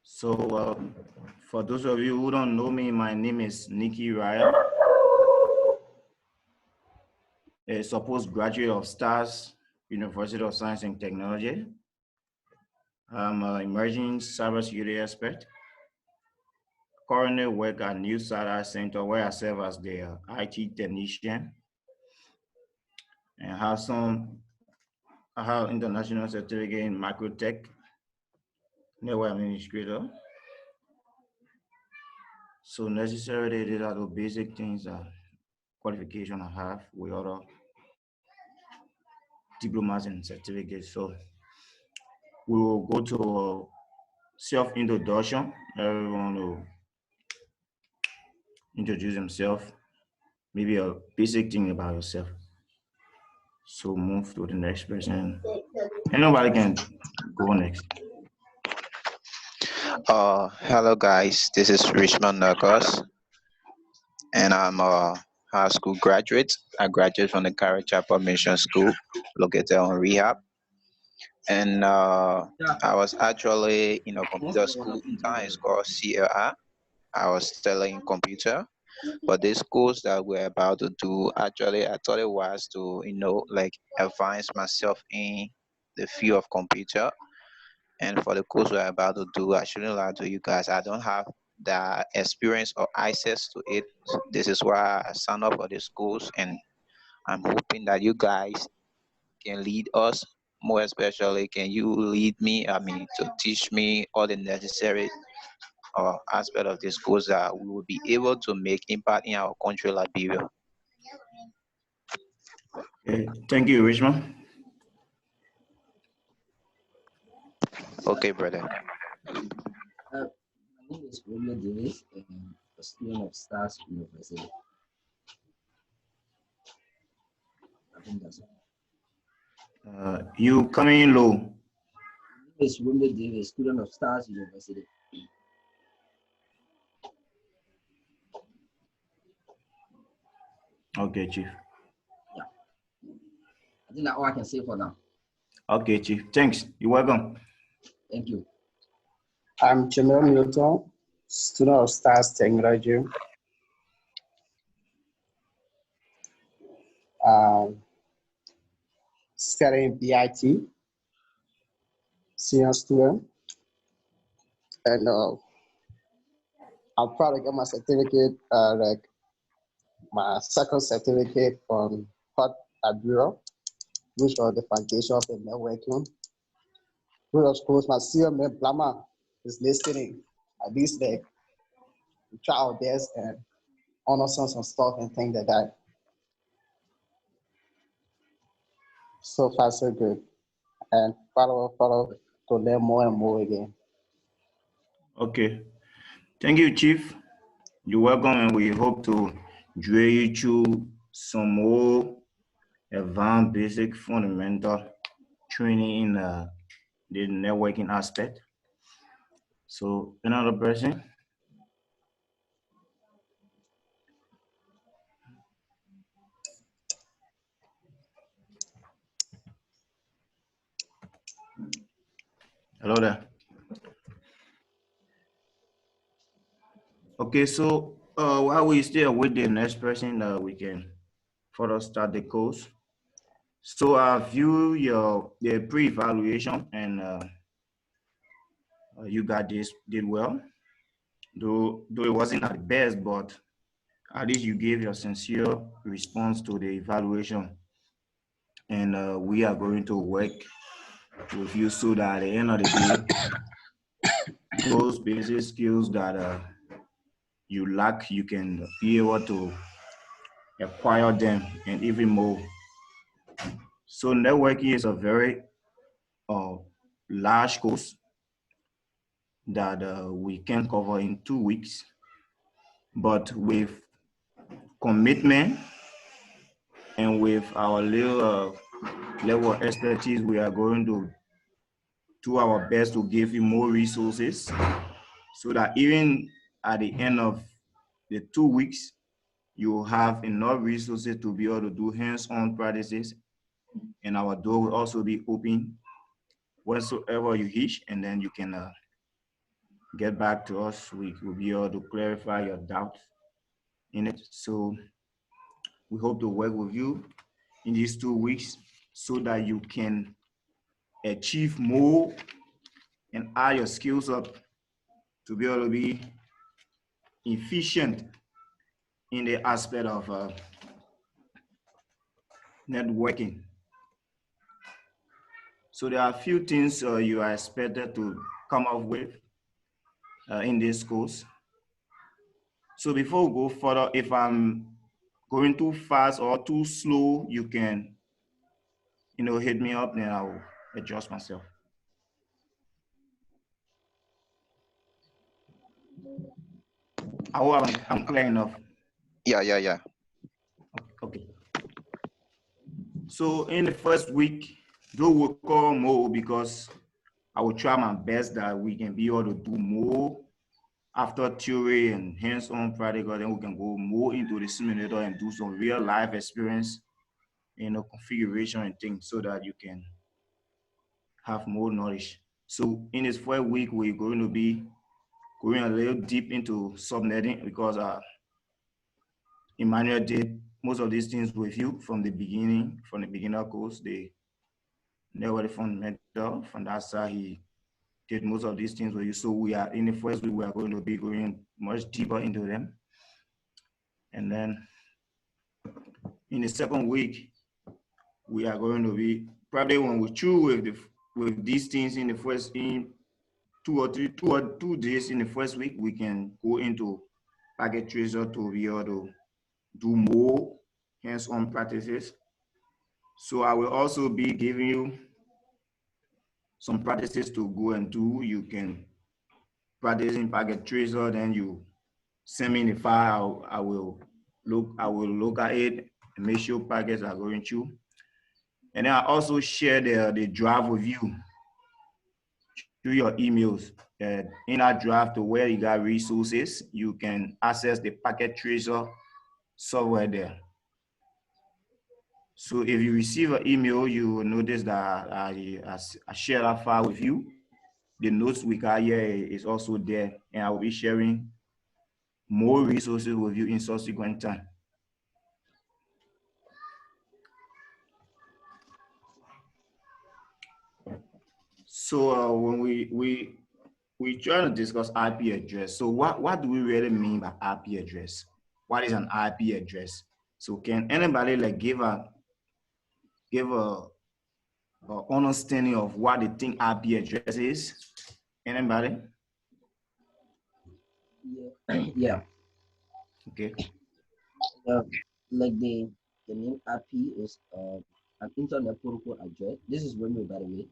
So, for those of you who don't know me, my name is Nikki Raya, a supposed graduate of STARS University of Science and Technology. I'm an emerging cybersecurity expert. Currently work at New SADA Center where I serve as the IT technician and I have international certificate in microtech, network administrator. So necessarily these are the basic things qualification I have with other diplomas and certificates. So we will go to self-introduction. Everyone will introduce himself, maybe a basic thing about yourself. So move to the next person. Anybody can go next. Hello guys, this is Richmond Nurkos, and I'm a high school graduate. I graduated from the Carrie Chapel Mission School located on Rehab. And I was actually in a computer school in town. It's called CLR. I was studying computer. But this course that we're about to do, actually, I thought it was to, like advance myself in the field of computer. And for the course we're about to do, I shouldn't lie to you guys, I don't have the experience or access to it. This is why I signed up for this course, and I'm hoping that you guys can lead us. More especially, can you lead me? I mean, to teach me all the necessary aspect of this course that we will be able to make impact in our country, Liberia. Okay. Thank you, Richmond. Okay, brother. My name is Romeo Davis, and a student of STARS University. I think that's all. You coming in low. My name is Romeo Davis, student of STARS University. Okay, Chief. Yeah. I think that's all I can say for now. Okay, Chief. Thanks. You're welcome. Thank you. I'm Jamil Newton, student of STARS Technology. Studying BIT, senior student. And I'm proud to get my certificate, like my second certificate from Hot at Bureau, which was the foundation of the networking. Which of course my CMA Blama is listening. At least like we try our best and honor some stuff and things like that. So far so good. And follow to learn more and more again. Okay. Thank you, Chief. You're welcome, and we hope to drill you through some more advanced, basic, fundamental training in the networking aspect. So, another person. Hello there. Okay, so while we still with the next person, we can further start the course. So I view the pre-evaluation, and you got this did well. Though it wasn't at the best, but at least you gave your sincere response to the evaluation. And we are going to work with you so that at the end of the day, those basic skills that you lack, you can be able to acquire them and even more. So networking is a very large course that we can cover in 2 weeks, but with commitment and with our little level of expertise, we are going to do our best to give you more resources so that even at the end of the 2 weeks, you have enough resources to be able to do hands-on practices, and our door will also be open whatsoever you wish, and then you can get back to us. We will be able to clarify your doubts in it. So we hope to work with you in these 2 weeks so that you can achieve more and add your skills up to be able to be efficient in the aspect of networking. So there are a few things you are expected to come up with in this course. So before we go further, if I'm going too fast or too slow, you can, hit me up, then I'll adjust myself. I hope I'm clear enough. Yeah. Okay. So in the first week, though we'll call more because I will try my best that we can be able to do more after theory and hands-on practical, then we can go more into the simulator and do some real life experience, configuration and things so that you can have more knowledge. So in this first week, we're going to be going a little deep into subnetting because Emmanuel did most of these things with you from the beginning, from the beginner course. They were fundamental. From that side, he did most of these things with you. So we are in the first week, we are going to be going much deeper into them. And then in the second week, we are going to be probably when we through with these things in the first 2 days in the first week, we can go into Packet Tracer to be able to do more hands-on practices. So I will also be giving you some practices to go and do. You can practice in Packet Tracer, then you send me the file. I will look at it and make sure packets are going through. And then I also share the draft with you through your emails. In that draft to where you got resources, you can access the Packet Tracer software there. So if you receive an email, you will notice that I share that file with you. The notes we got here is also there, and I will be sharing more resources with you in subsequent time. So when we try to discuss IP address, so what do we really mean by IP address? What is an IP address? So can anybody like give a understanding of what they think IP address is? Anybody? Yeah. Okay. Like the name IP is an internet protocol address. This is Romeo, by the way.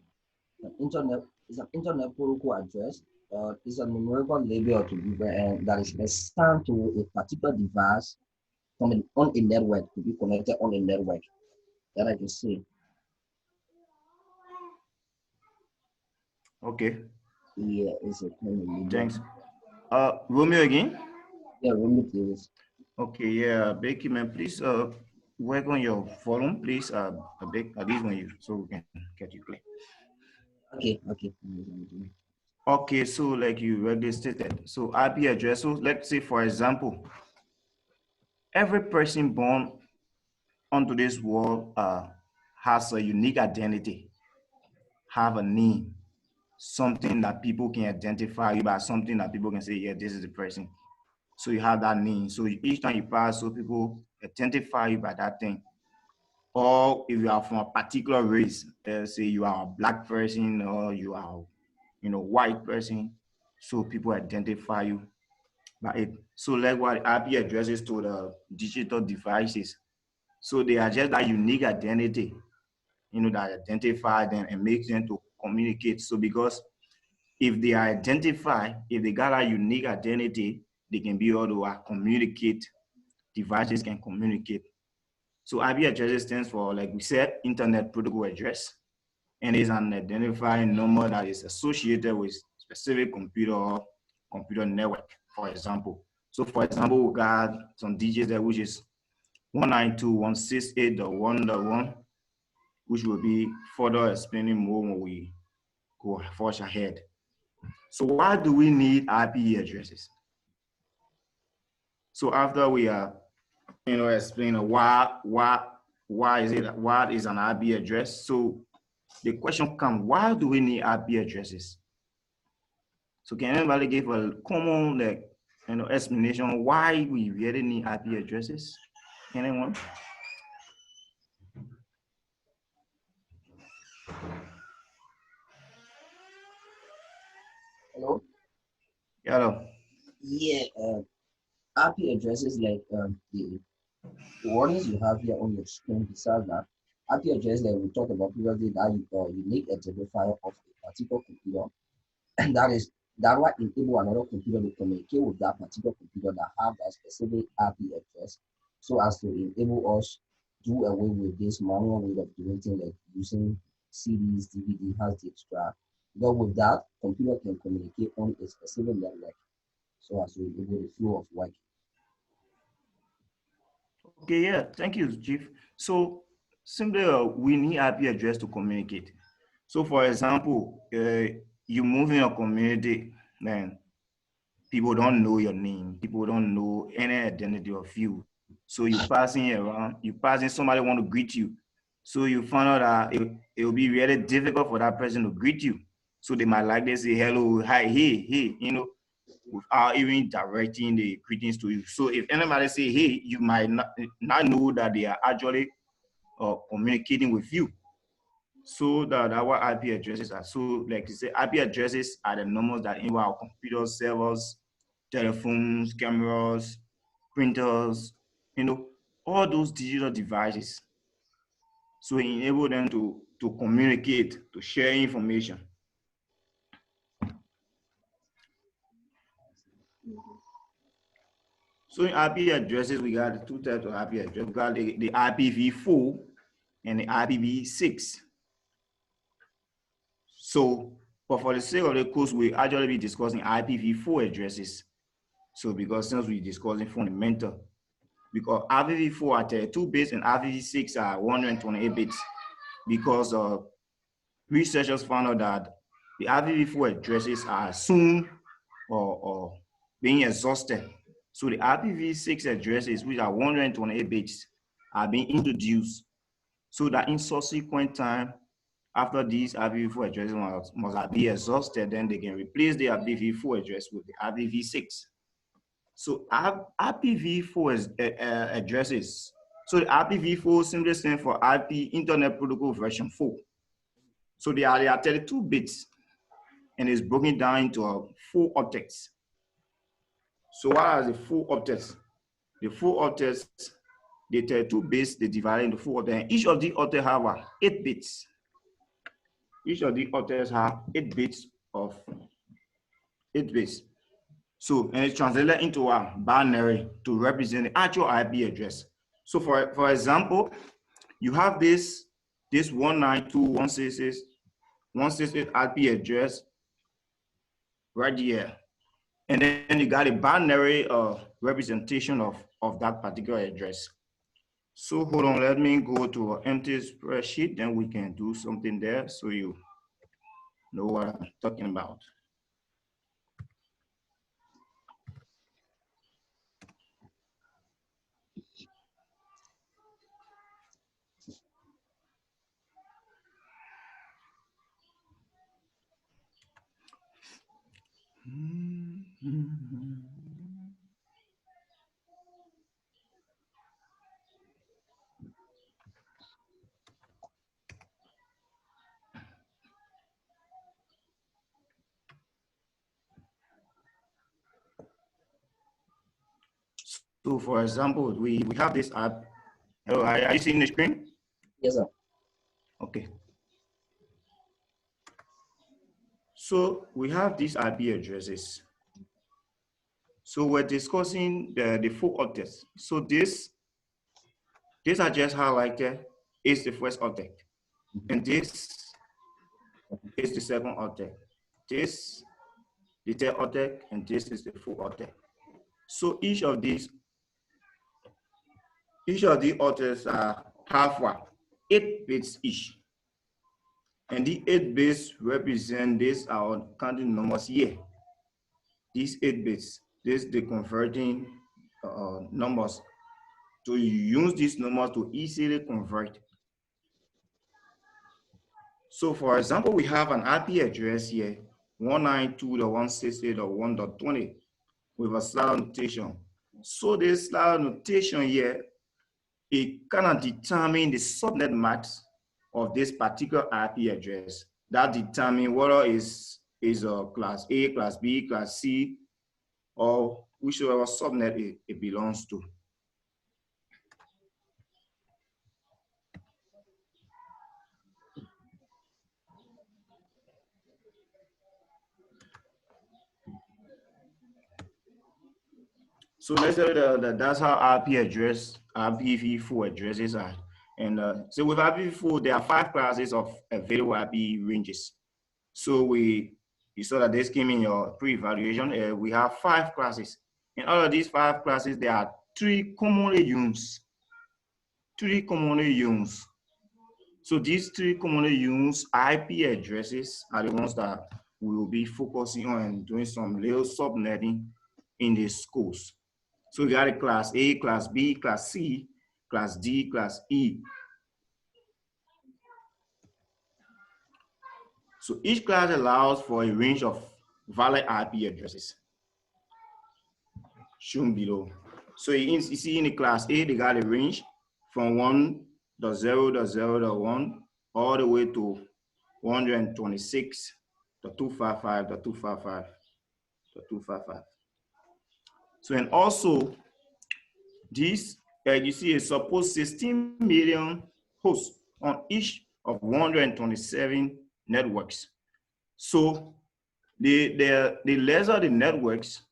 An internet protocol address. Is a numerical label to be and that is assigned to a particular device on a network to be connected on a network. That I can see. Okay. Yeah, it's a kind of label. Thanks. Romeo again? Yeah, Romeo, please. Okay, yeah, Becky, man, please work on your volume, please. A bit at least when you so we can get you clear. Okay. Okay, so like you already stated, so IP address. So let's say, for example, every person born onto this world has a unique identity, have a name, something that people can identify you by, something that people can say, yeah, this is the person. So you have that name. So each time you pass, so people identify you by that thing. Or if you are from a particular race, say you are a black person or you are, white person, so people identify you by it. So like what IP addresses to the digital devices. So they are just that unique identity, that identify them and makes them to communicate. So because if they are identified, if they got a unique identity, they can be able to communicate, devices can communicate. So IP address stands for, like we said, Internet Protocol Address, and is an identifying number that is associated with specific computer or computer network, for example. So for example, we got some digits there, which is 192.168.1.1, which will be further explaining more when we go forge ahead. So why do we need IP addresses? So after we are, explain why is it, what is an IP address? So the question comes, why do we need IP addresses? So can anybody give a common explanation why we really need IP addresses? Anyone? Hello? Hello. Yeah, IP addresses like the warnings you have here on your screen besides that. IP address that we talked about previously, that unique identifier of a particular computer, and that will enable another computer to communicate with that particular computer that have that specific IP address, so as to enable us do away with this manual way of doing things like using CDs, DVD, hard disk drive. But with that, computer can communicate on a specific network, so as to enable the flow of work. Okay, yeah, thank you, Chief. So simply, we need IP address to communicate. So for example, you move in a community, then people don't know your name, people don't know any identity of you. So you passing around, you passing, somebody want to greet you. So you find out that it will be really difficult for that person to greet you. So they might like they say hello, hi, hey, without even directing the greetings to you. So if anybody say hey, you might not know that they are actually communicating with you. So that our IP addresses are, so like you say, IP addresses are the numbers that enable our computers, servers, telephones, cameras, printers, all those digital devices. So enable them to communicate, to share information. So in IP addresses, we got two types of IP address. We got the IPv4 and the IPv6. So, but for the sake of the course, we actually be discussing IPv4 addresses. So because since we're discussing fundamental, because IPv4 are 32 bits and IPv6 are 128 bits, because researchers found out that the IPv4 addresses are soon or being exhausted. So the IPv6 addresses, which are 128 bits, are being introduced so that in subsequent time, after these IPv4 addresses must be exhausted, then they can replace the IPv4 address with the IPv6. So IPv4 addresses. So the IPv4 simply stands for IP Internet Protocol version 4. So they are 32 bits and it's broken down into 4 octets. So what are the 4 octets? The 4 octets, the 32 bits, they divide into 4 octets. Each of the octets have 8 bits. Each of the octets have 8 bits of 8 bits. So, and it's translated into a binary to represent the actual IP address. So for example, you have this 192.168 IP address right here. And then you got a binary representation of that particular address. So hold on, let me go to an empty spreadsheet, then we can do something there so you know what I'm talking about. So for example, we have this app. Hello, are you seeing the screen? Yes, sir. Okay. So we have these IP addresses. So we're discussing the 4 octets. So this address highlighted is the first octet. And this is the second octet. This, the third octet, and this is the 4th octet. So each of the octets are have 8 bits each. And the 8 bits represent this our counting numbers here. These 8 bits, this the converting numbers. So you use these numbers to easily convert. So for example, we have an IP address here, 192.168.1.20 with a slider notation. So this slider notation here, it kind of determines the subnet mask of this particular IP address. That determines whether is a class A, class B, class C, or whichever subnet it belongs to. So let's say that's how IP address, IPv4 addresses are. And so with IPv4, there are 5 classes of available IP ranges. So you saw that this came in your pre-evaluation. We have 5 classes. In all of these 5 classes, there are 3 commonly used. 3 commonly used. So these 3 commonly used IP addresses are the ones that we will be focusing on and doing some little subnetting in the schools. So we got a class A, class B, class C, class D, class E. So each class allows for a range of valid IP addresses shown below. So you see in the class A, they got a range from 1.0.0.1 all the way to 126.255.255.255. So and also this, you see a supposed 16 million hosts on each of 127 networks. So the lesser the networks,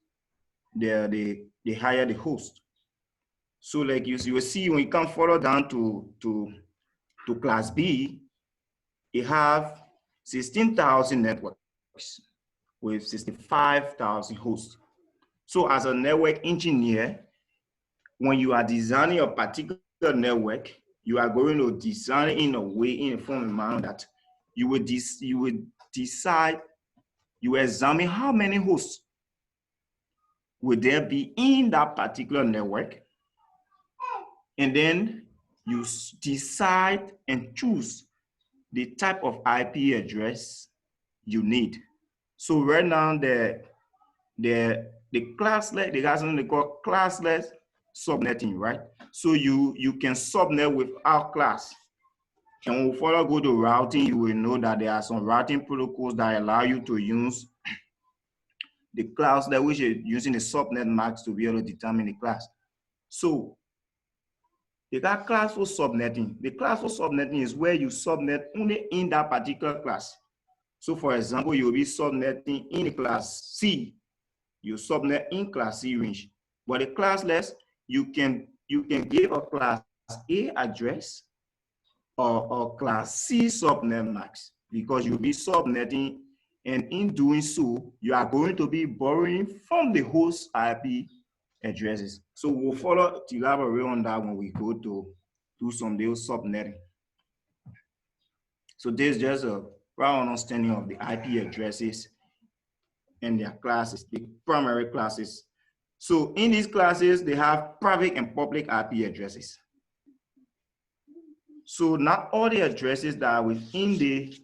the higher the host. So like you will see when you come further down to class B, you have 16,000 networks with 65,000 hosts. So as a network engineer, when you are designing a particular network, you are going to design it in a way, in a form and manner that you would decide, you examine how many hosts would there be in that particular network, and then you decide and choose the type of IP address you need. So right now the classless, they got something they call classless subnetting, right? So you can subnet without class. And when we further go to routing, you will know that there are some routing protocols that allow you to use the class that which is using the subnet mask to be able to determine the class. So they got classful subnetting. The classful subnetting is where you subnet only in that particular class. So for example, you'll be subnetting in class C. You subnet in class C range. But the classless, you can give a class A address or class C subnet max, because you'll be subnetting, and in doing so, you are going to be borrowing from the host IP addresses. So we'll follow to elaborate on that when we go to do some little subnetting. So this is just a round understanding of the IP addresses and their classes, the primary classes. So in these classes, they have private and public IP addresses. So not all the addresses that are within the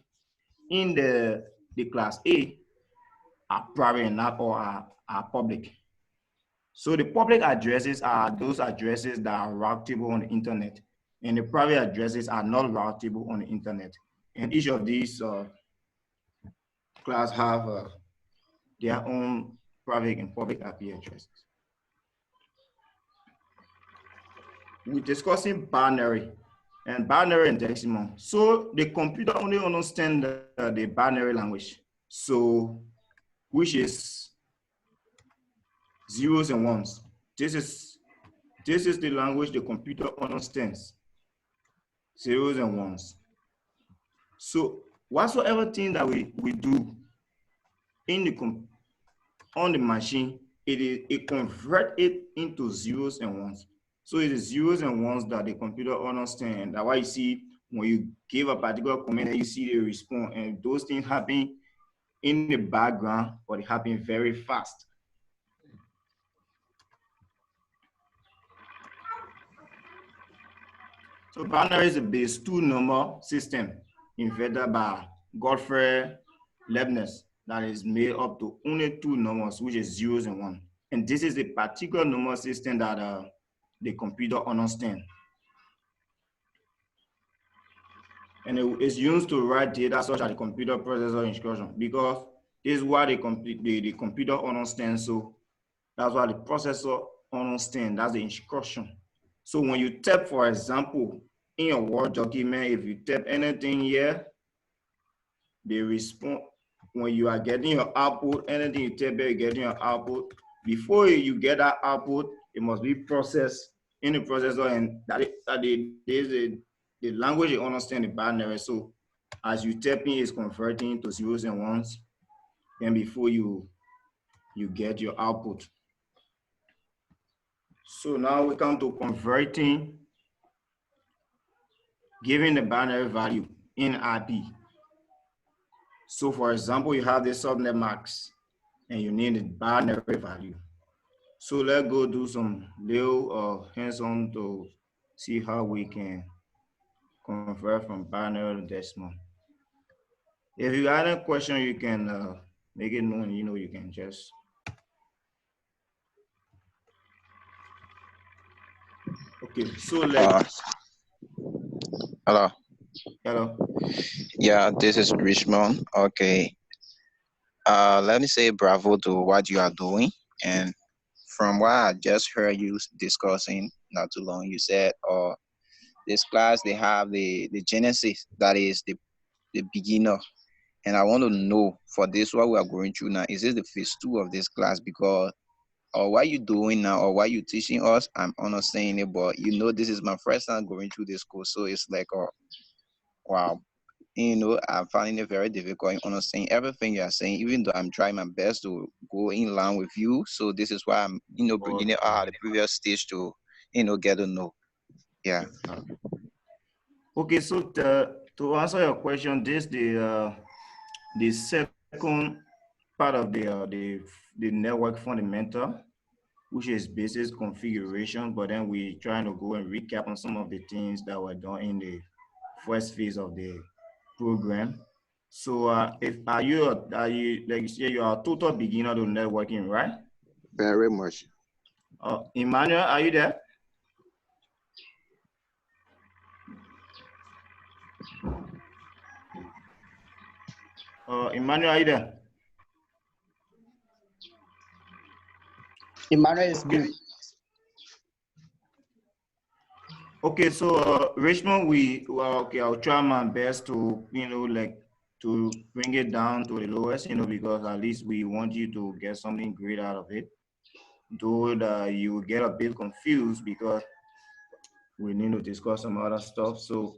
class A are private and not all are public. So the public addresses are those addresses that are routable on the internet, and the private addresses are not routable on the internet. And each of these class have their own private and public IP addresses. We're discussing binary and decimal. So the computer only understands the binary language. So which is zeros and ones. This is the language the computer understands. Zeros and ones. So whatsoever thing that we do on the machine, it converts it into zeros and ones. So it is zeros and ones that the computer understands. That's why you see when you give a particular comment and you see the response, and those things happen in the background, but it happen very fast. So binary is a base 2 number system invented by Gottfried Leibniz that is made up to only 2 numbers, which is zeros and one. And this is a particular number system that the computer understands. And it is used to write data such as the computer processor instruction, because this is what the computer understands. So that's what the processor understands. That's the instruction. So when you type, for example, in your Word document, if you type anything here, they respond. When you are getting your output, anything you type here, you're getting your output. Before you get that output, it must be processed in the processor, and the language you understand the binary. So as you type in, it's converting to zeros and ones, and before you get your output. So now we come to converting, giving the binary value in IP. So for example, you have the subnet max and you need the binary value. So let's go do some little hands-on to see how we can convert from binary to decimal. If you got a question, you can make it known, you can just. Okay, so let's. Hello. Hello. Yeah, this is Richmond. Okay. Let me say bravo to what you are doing. And from what I just heard you discussing not too long, you said, this class, they have the genesis, that is the beginner. And I want to know, for this, what we are going through now, is this the phase 2 of this class? Because what you doing now, or what you teaching us, I'm understanding it, but this is my first time going through this course. So it's like, wow. I'm finding it very difficult in understanding everything you are saying, even though I'm trying my best to go in line with you. So this is why I'm, bringing it out the previous stage to, get to know. Yeah. Okay, so to answer your question, this the second part of the network fundamental, which is basis configuration, but then we trying to go and recap on some of the things that were done in the first phase of the program. So are you like you say, you are a total beginner to networking, right? Very much. Emmanuel, are you there? Emmanuel, are you there? Emmanuel is good. Okay, so Richmond, okay, I'll try my best to, to bring it down to the lowest, because at least we want you to get something great out of it. Though that you get a bit confused because we need to discuss some other stuff. So,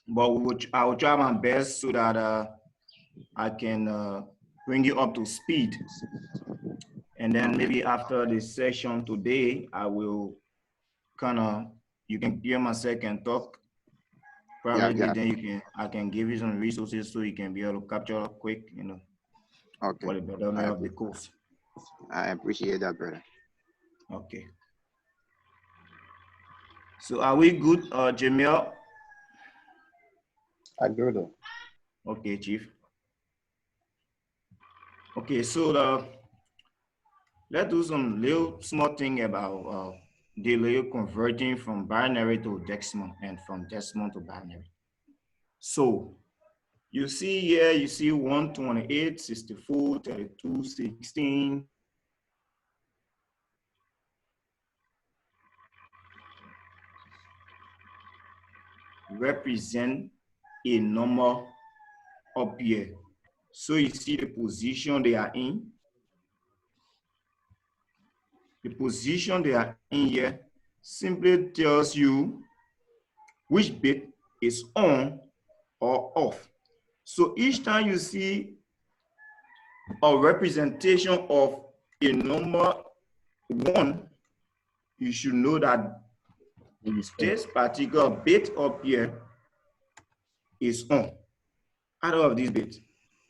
but I will try my best so that I can bring you up to speed. And then maybe after the session today, I will you can hear myself and talk. Probably then I can give you some resources so you can be able to capture quick, okay, for the betterment of the course. I appreciate that, brother. Okay. So are we good, Jamil? I good. Okay, Chief. Okay, so let's do some little small thing about delay converting from binary to decimal and from decimal to binary. So you see here, you see 128, 64, 32, 16. Represent a number up here. So you see the position they are in. The position they are in here simply tells you which bit is on or off. So each time you see a representation of a number 1, you should know that this particular bit up here is on. Out of these bits.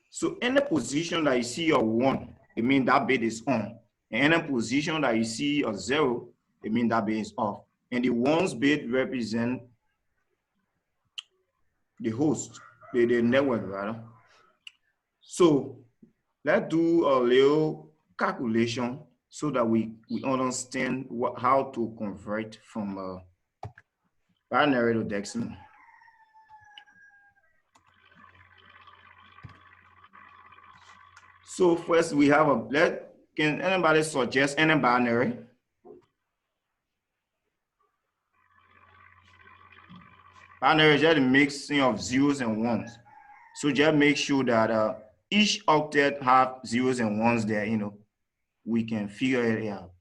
So any position that you see a 1, it means that bit is on. And any position that you see a 0, it means that bit is off. And the ones bit represent the host, the network, rather. So let's do a little calculation so that we understand how to convert from binary to decimal. So first we have can anybody suggest any binary? Binary is just a mixing of zeros and ones. So just make sure that each octet have zeros and ones there, you know, we can figure it out.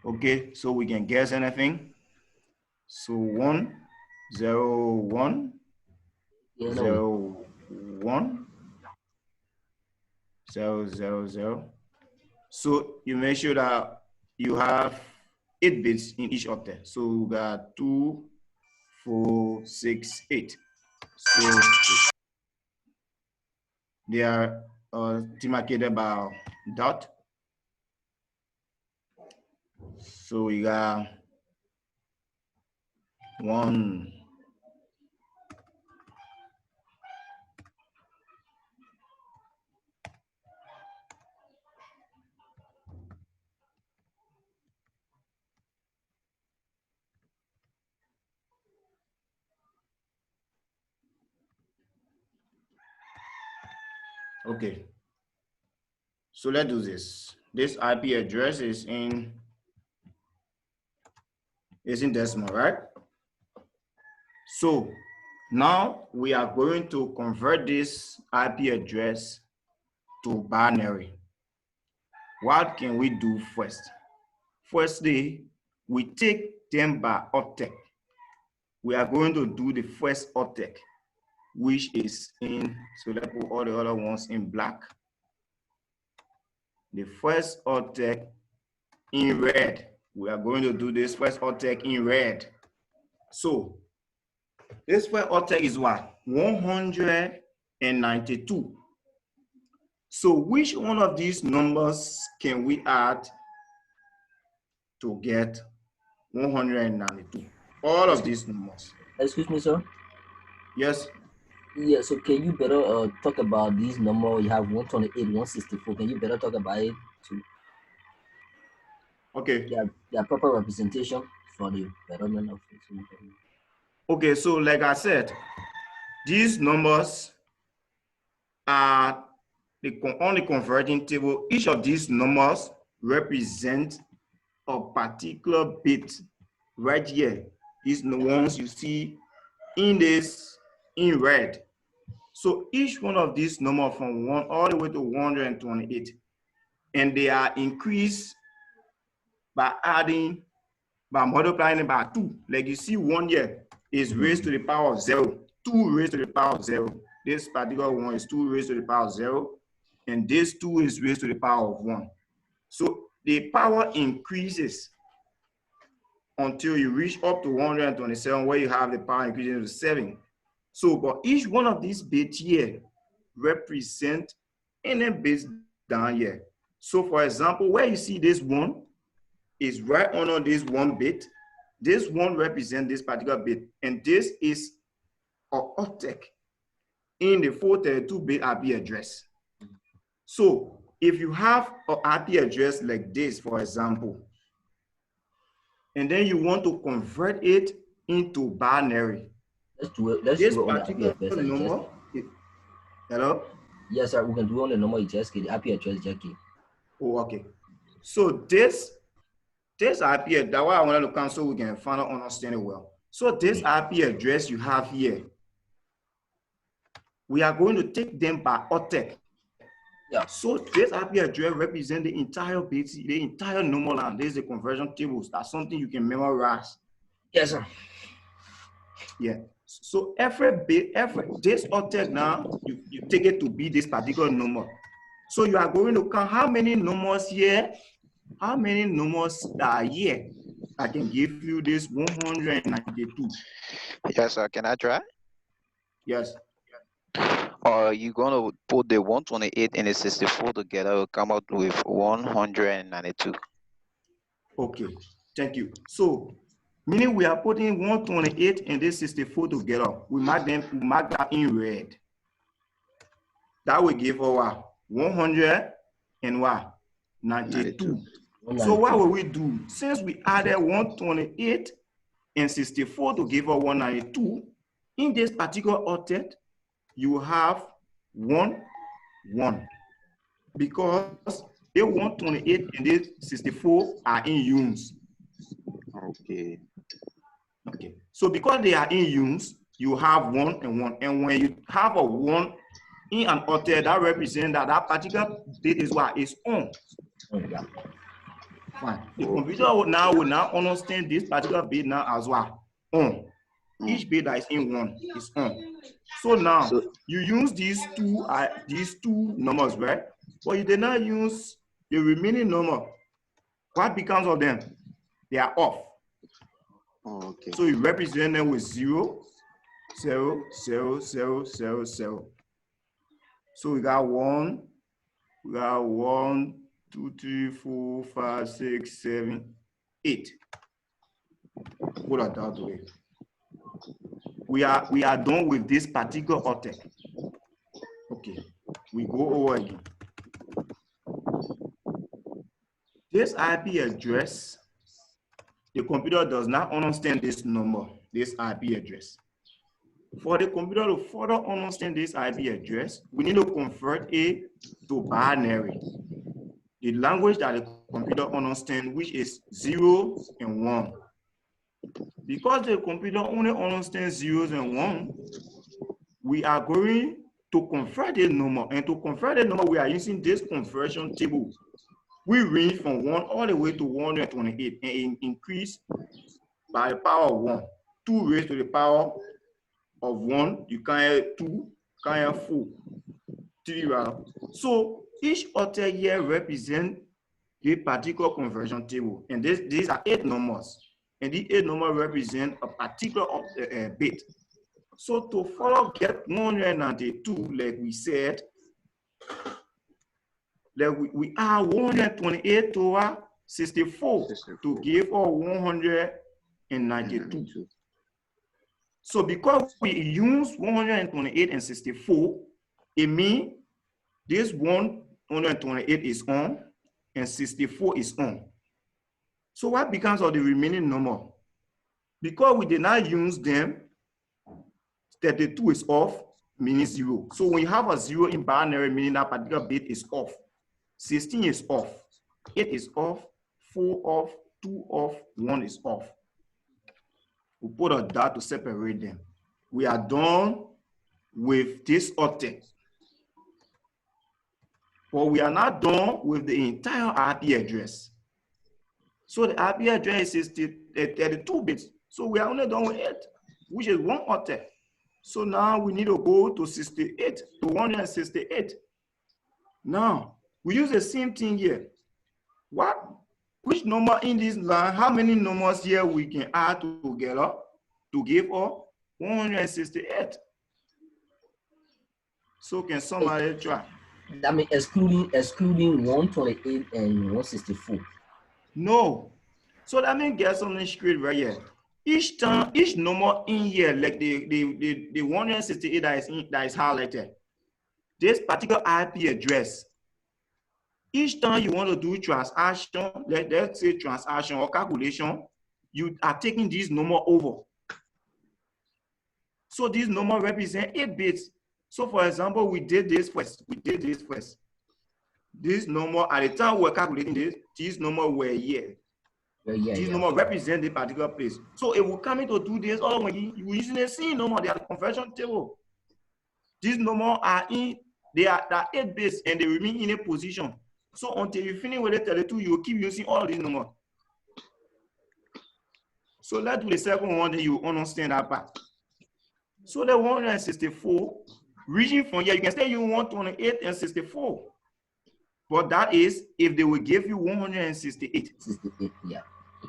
Okay, so we can guess anything. So 1, 0, 1, 0, 1, 0, 0, 0. So you make sure that you have 8 bits in each octet. So we got 2, 4, 6, 8. So they are demarcated by dot. So we got 1, okay. So let's do this. This IP address is in decimal, right? So now we are going to convert this IP address to binary. What can we do first? Firstly, we take them by octet. We are going to do the first octet, which is in, so let's put all the other ones in black. The first octet in red. We are going to do this first octet in red. So this first octet is what? 192. So which one of these numbers can we add to get 192? All of these numbers. Excuse me, sir. Yes. Yeah, so can you better talk about these numbers? You have 128, 164. Can you better talk about it too? Okay. Yeah, proper representation for the betterment of it. Okay, so like I said, these numbers are on the converting table. Each of these numbers represent a particular bit right here. These are the ones you see in red. So each one of these numbers from 1 all the way to 128, and they are increased by multiplying it by 2. Like you see 1 here is raised to the power of 0, 2 raised to the power of 0. This particular one is 2 raised to the power of 0, and this 2 is raised to the power of 1. So the power increases until you reach up to 127, where you have the power increasing to 7. So, but each one of these bits here represent any bits down here. So, for example, where you see this 1 is right under this 1 bit. This 1 represents this particular bit, and this is an octet in the 432-bit IP address. So, if you have an IP address like this, for example, and then you want to convert it into binary. Let's do it. Let's do it on the IP address. Number, hello? Yes, sir. We can do it on the number you just gave, the IP address just gave. Oh, okay. So this IP, that's why I wanted to come so we can finally understand it well. So this IP address you have here, we are going to take them by octet. Yeah. So this IP address represents the entire bit, the entire number line. This is the conversion tables. That's something you can memorize. Yes, sir. Yeah. So every this octet now, you take it to be this particular number. So you are going to count how many numbers here, how many numbers are here. I can give you this 192. Yes, sir. Can I try? Yes. Or you gonna put the 128 and the 64 together, will come out with 192. Okay, thank you. So, meaning we are putting 128 and this 64 together. We mark that in red. That will give our 100 and what? 92. So what will we do? Since we added 128 and 64 to give us 192, in this particular octet, you have 1, 1. Because the 128 and the 64 are in use. Okay. Okay. So because they are in use, you have 1 and 1. And when you have a 1 in an octet, that represents that that particular bit is what is on. Yeah. Fine. The computer will now understand this particular bit now as well. On. Each bit that is in 1 is on. So now you use these two numbers, right? But you did not use the remaining number. What becomes of them? They are off. Okay. So you represent them with 0, 0, 0, 0, 0, 0. So we got 1, 2, 3, 4, 5, 6, 7, 8. Put that out away. We are done with this particular octet. Okay, we go over again. This IP address, the computer does not understand this number, this IP address. For the computer to further understand this IP address, we need to convert it to binary. The language that the computer understands, which is 0 and 1. Because the computer only understands 0s and 1, we are going to convert the number. And to convert the number, we are using this conversion table. We range from 1 all the way to 128 and increase by the power of 1. 2 raised to the power of 1, you can have 2, can have 4, 3 rather. So each octet here represents a particular conversion table. And these are 8 numbers. And the 8 numbers represent a particular bit. So to further get 192, like we said, like we add 128 to 64 to give us 192. So because we use 128 and 64, it means this 128 is on and 64 is on. So what becomes of the remaining number? Because we did not use them, 32 is off, meaning 0. So when you have a 0 in binary, meaning that particular bit is off. 16 is off, 8 is off, 4 off, 2 off, 1 is off. We put a dot to separate them. We are done with this octet. But we are not done with the entire IP address. So the IP address is 32 bits. So we are only done with 8, which is 1 octet. So now we need to go to 68, to 168. Now, we use the same thing here. Which number in this line, how many numbers here we can add together to give us 168? So can somebody try? That means excluding 128 and 164. No. So that means get something straight right here. Each time, each number in here, like the 168 that is highlighted, this particular IP address, each time you want to do transaction, let's say transaction or calculation, you are taking this number over. So this number represents 8 bits. So for example, we did this first. This number, at the time we're calculating this number were here. This number represents the particular place. So if we come in to do this, we're using the same number, they are the conversion table. These numbers are they are 8 bits and they remain in a position. So until you finish with the 32, you will keep using all these numbers. So let's do the second one, then you understand that part. So the 164, reaching from here, you can say you want 128 and 64. But that is if they will give you 168. 68, yeah.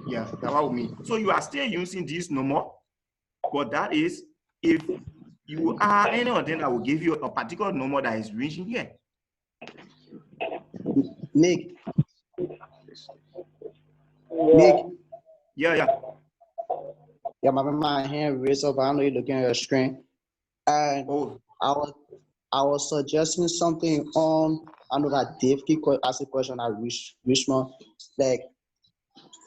Yeah, that's what we mean. So you are still using this number, but that is if you are any of them that will give you a particular number that is reaching here. Nick, Yeah. Nick, Yeah. yeah, my hand raised up. I know you're looking at your screen. And Oh, I was suggesting something on, I know that Dave can ask a question at Richmond. Like,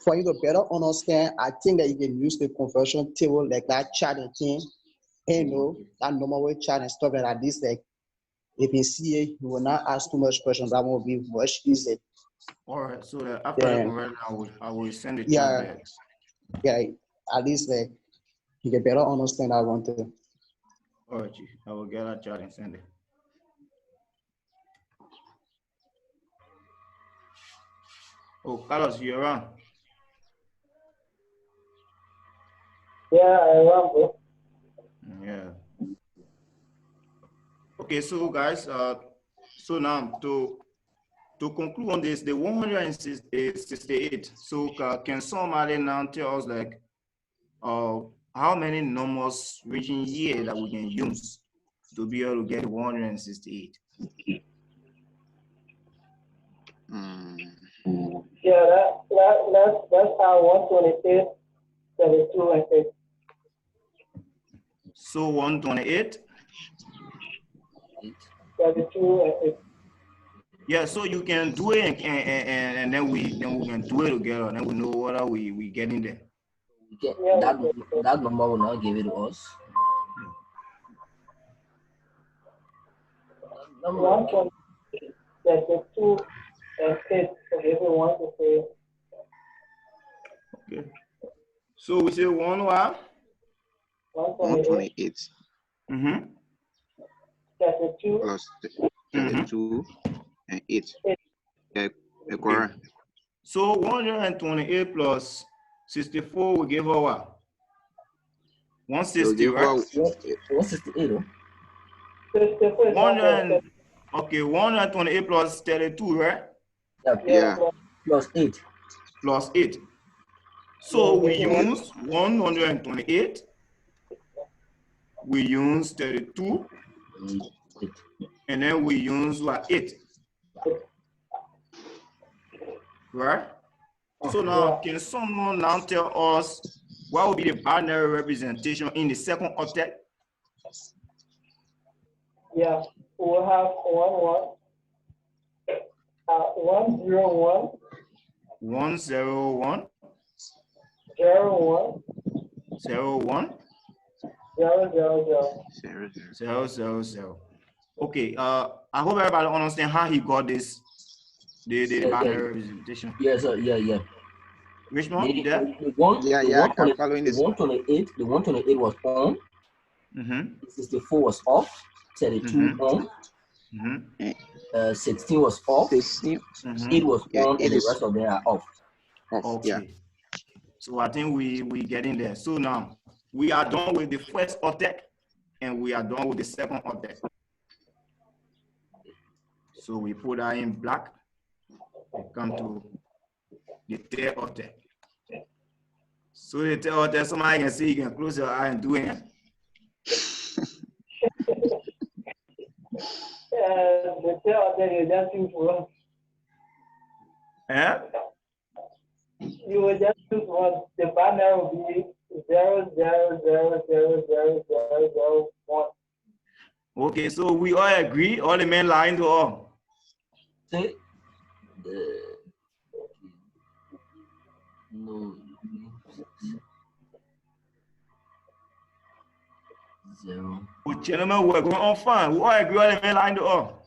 for you to better understand, I think that you can use the conversion table, like that chatting thing, you know, that normal way chat and stuff like this. Like, if you see it, you will not ask too much questions. That won't be much easier. all right. So after the Then, conversion, I will send the chat yeah, there. yeah, at least like you can better understand that one too. All right, Chief. I will get that chat and send it. Oh, Carlos, you around? Yeah, I remember. Yeah. Okay, so guys, so now to conclude on this, the 168. So can somebody now tell us like how many numbers reaching here that we can use to be able to get 168? Yeah, that's how 128, 32, and 8. So 128. 32 and 8. Yeah, so you can do it and then we can do it together and then we know what are we getting there. That number will not give it to us. Number 128, 32, and 8 for everyone to say. Okay. So we say 128 Mm-hmm. 32 plus 32 and 8. Okay. So 128 plus 64 will give her what? 160, right? 168. 64 is not there. Okay, 128 plus 32, right? Yeah. Plus 8. Plus 8. So we use 128. We use 32. And then we use what? 8. Right? So now, can someone now tell us what will be the binary representation in the second octet? Yeah, we'll have 101. 101. 01. 01. 000. Okay, I hope everybody understand how he got this, the binary representation. Yes, sir. Yeah. Richmond, you there? I'm following this. The 128 was on. 64 was off. 32 on. 16 was off. 16. 8 was on, and the rest of them are off. Okay. Yeah. So I think we getting there. So now we are done with the first octet and we are done with the second octet. So we put that in black. We come to the third octet. So the third octet, somebody can see, you can close your eye and do it. The tail that you just use one. You will just use one. The binary will be 000000001. Okay, so we all agree, all the men lying to all. Say no. 0. Well, gentlemen, we're going on fine. We all agree, all the men lying to all.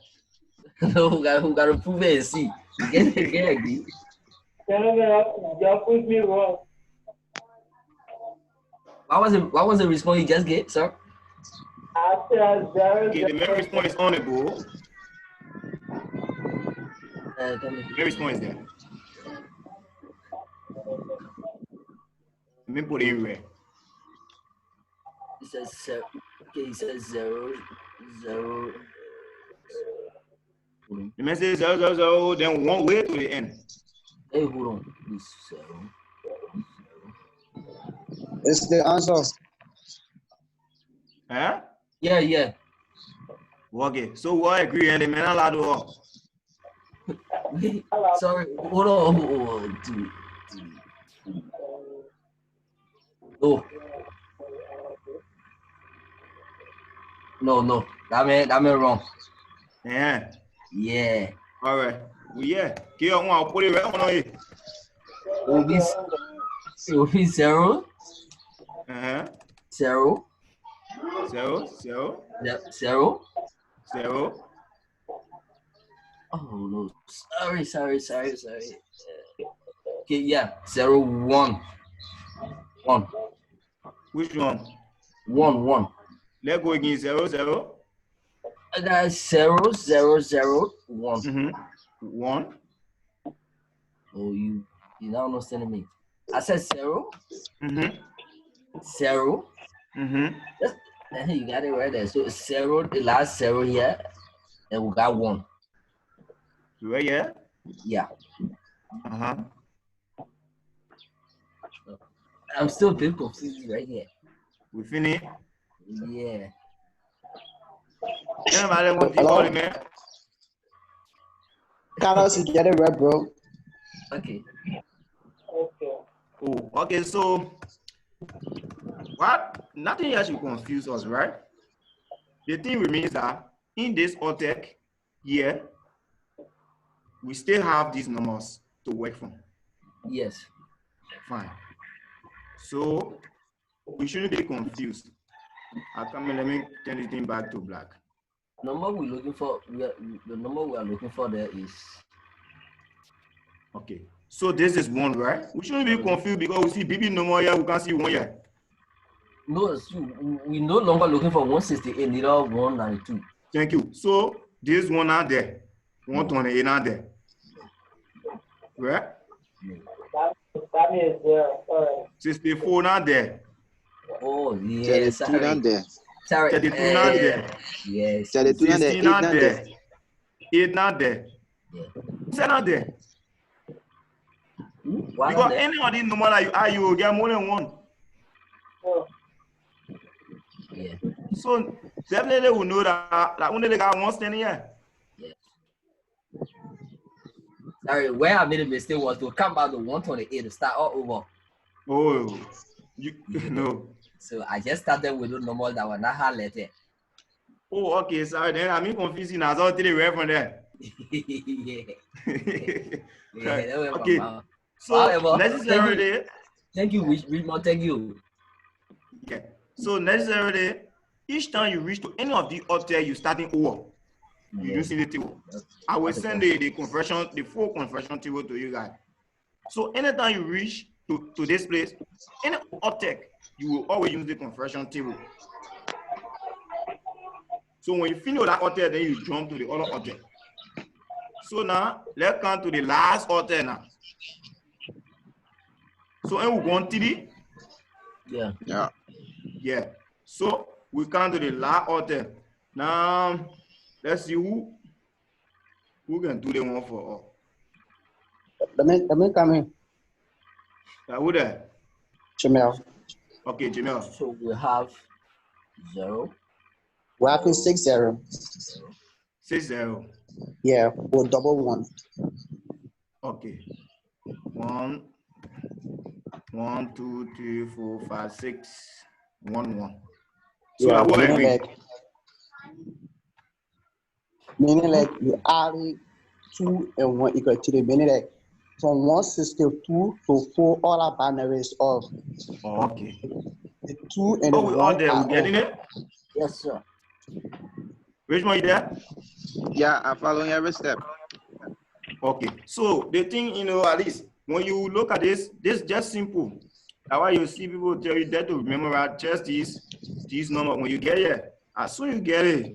No, who got to prove it and see. Get agree. Gentlemen, you put me wrong. What was the response you just gave, sir? I said 0. Okay, the main response is on the board. The main response is there. Let me put it in red. It says it says 0. The message 000, then one way to the end. Hey, hold on, please. It's the answer. Eh? Yeah. Okay, so what agree and the men allowed to walk? Sorry, hold on. No. That mean wrong. Yeah. Yeah. All right. Well, yeah. Okay, I'll put it right on it. It will be 0. Uh-huh. 0. 0. 0. Oh no. Sorry. Okay, yeah. 0, 1. 1. Which one? 1. Let's go again. 0. That's 0, 1. Mm-hmm. 1. Oh, you not understanding me. I said 0. Mm-hmm. 0. Mm-hmm. You got it right there. So 0, the last 0 here, and we got 1. Right, yeah? Yeah. Uh-huh. I'm still a bit confused right here. We finish. Yeah. Anybody want to Hello? call man? Carlos, you get it right, bro. Okay. Oh, okay, so what? Nothing else should confuse us, right? The thing remains that in this OTEC year, we still have these numbers to work from. Yes. Fine. So we shouldn't be confused. Let me turn the thing back to black. Number we're looking for, the number we are looking for there is. Okay. So this is 1, right? We shouldn't be confused because we see BB number here, we can see 1 here. No, we no longer looking for 168, neither 192. Thank you. So this one out there, 128 out there. Right? That means 0. 64 not there. Oh, yeah, 32 not there. Sorry. 32 not there. Yes. 32 not there. 8 not there. 8 not there. Yeah. 7 not there. Why Because not there? any of these number that you add, you will get more than 1. Yeah. So definitely we know that only they got 1 standing here. Yeah. Sorry, where I made a mistake was to come back to 128 to start all over. Oh, you no. So I just started with the numbers that were not hard letter. Oh, okay, sorry. Then I'm confusing as all three right from there. Yeah, okay. So necessarily. Thank you, Richmond. Thank you. Yeah. So necessarily, each time you reach to any of the hotel you starting over, you don't see the table. I will send the conversion, the full conversion table to you guys. So anytime you reach to this place, any hotel, you will always use the conversion table. So when you finish that hotel, then you jump to the other hotel. So now let's come to the last hotel now. So and we want TD. Yeah. So we come to the last hotel. Now let's see who can do the one for us. Let me come in. Who there? Jamel. Okay, Jamel. So we have 0. We're having 60. 60. Yeah, we'll double 1. Okay. 1, 2, 3, 4, 5, 6, 1, 1. So yeah, what agree? Meaning like you add 2 and 1 equal to the meaning like from 162 to 4 all our binaries of. Okay. The 2 and the 1 we all there. are We getting it? Yes, sir. Which one you there? Yeah, I'm following every step. Okay. So the thing, at least when you look at this is just simple. That's why you see people tell you that to memorize just these numbers. When you get here, as soon as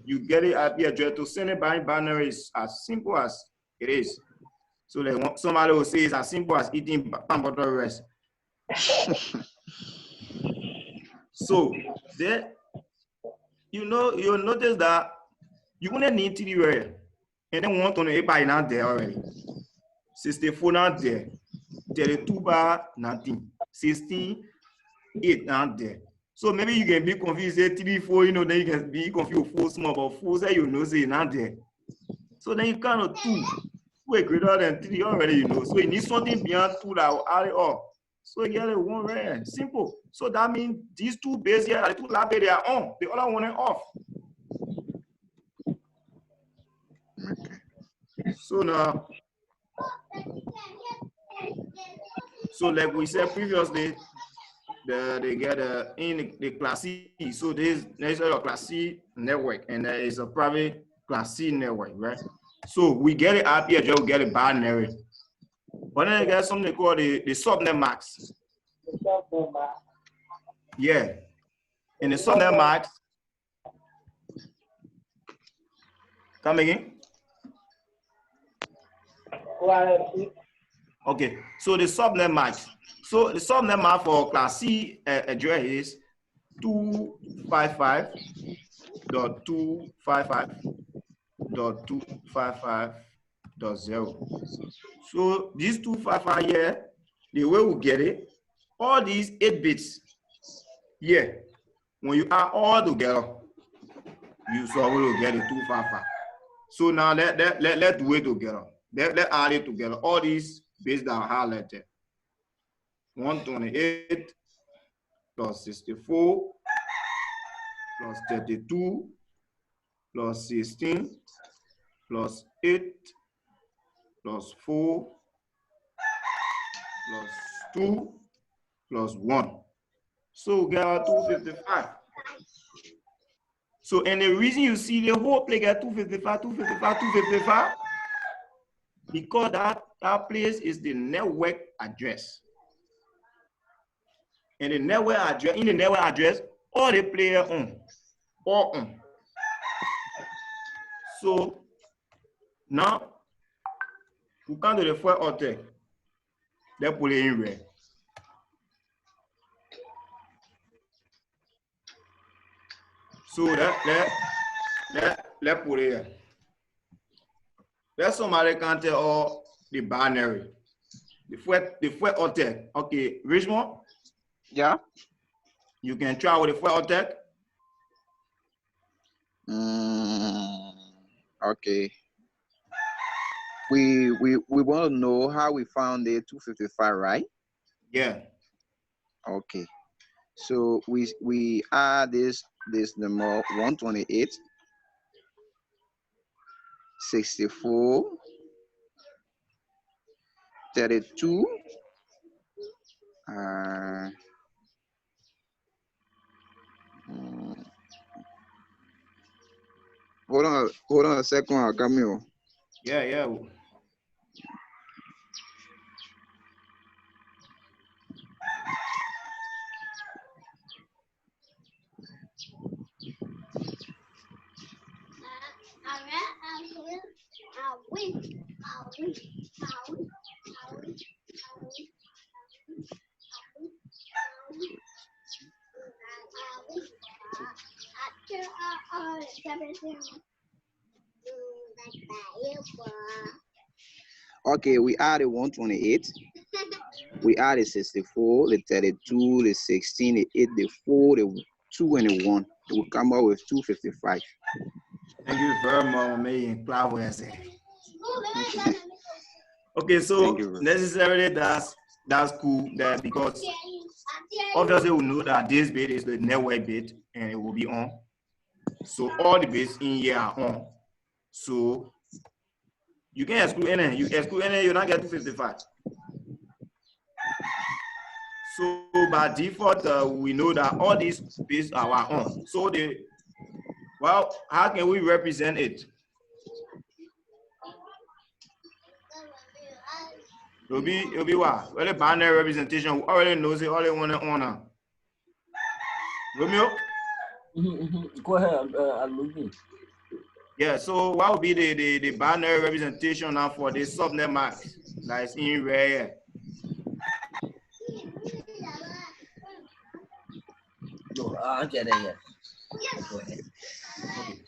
you get it IP address to send it by binary is as simple as it is. So like somebody will say it's as simple as eating palm butter rice. So there, you'll notice that you wouldn't need to be rare. And then 128 by not there already. 64 not there. 32 bar nothing. 16 8 out there. So maybe you can be confused, say 3, 4, you know, then you can be confused 4 small, but 4 say you know, say not there. So then you count 2. 2 is greater than 3 already, you know. So you need something beyond 2 that will add it up. So you get a 1 right here. Simple. So that means these 2 base here, the 2 lab they are on. The other one is off. So now, so like we said previously, they get in the class C. So there's a class C network, and there is a private class C network, right? So we get it IP address, we get a binary. But then they get something called the subnet max. The subnet max. Yeah. In the subnet max, come again? Go ahead, please. Okay, so the subnet max. So the subnet max for class C address is 255.255.255.0. So these 255 here, the way we get it, all these 8 bits here, when you add all together, you will get it 255. So now let's do it together. Let's add it together. All these bits that are highlighted. 128 plus 64 plus 32 plus 16 plus 8 plus 4 plus 2 plus 1. So we get 255. So, and the reason you see the whole place get 255, 255, 255, because that place is the network address. And the network address, in the network address, all the player on, all on. So now we come to the first alter. Let's put it in red. So let's put it here. Let somebody can tell all the binary. The first alter. Okay, Richmond? Yeah. You can try with the first alter. Okay. We want to know how we found the 255, right? Yeah. Okay. So we add this number 128, 64, 32. Hold on a second, Camille. Yeah. Okay, we added 128. We added 64, the 32, the 16, the 8, the 4, the 2, and the 1. It will come out with 255. Thank you very much, me. Okay, so necessarily that's cool. That because obviously we know that this bit is the network bit and it will be on. So all the bits in here are on. So you can exclude any. You exclude any, you're not getting 255. So by default, we know that all these bits are on. So well, how can we represent it? It'll be what? Well, the binary representation, we already knows it, all they want to honor. Romeo? Go ahead, I'm looking. Yeah, so what would be the binary representation now for the subnet max that's in red? No, I'll get it yet. Go ahead. Okay.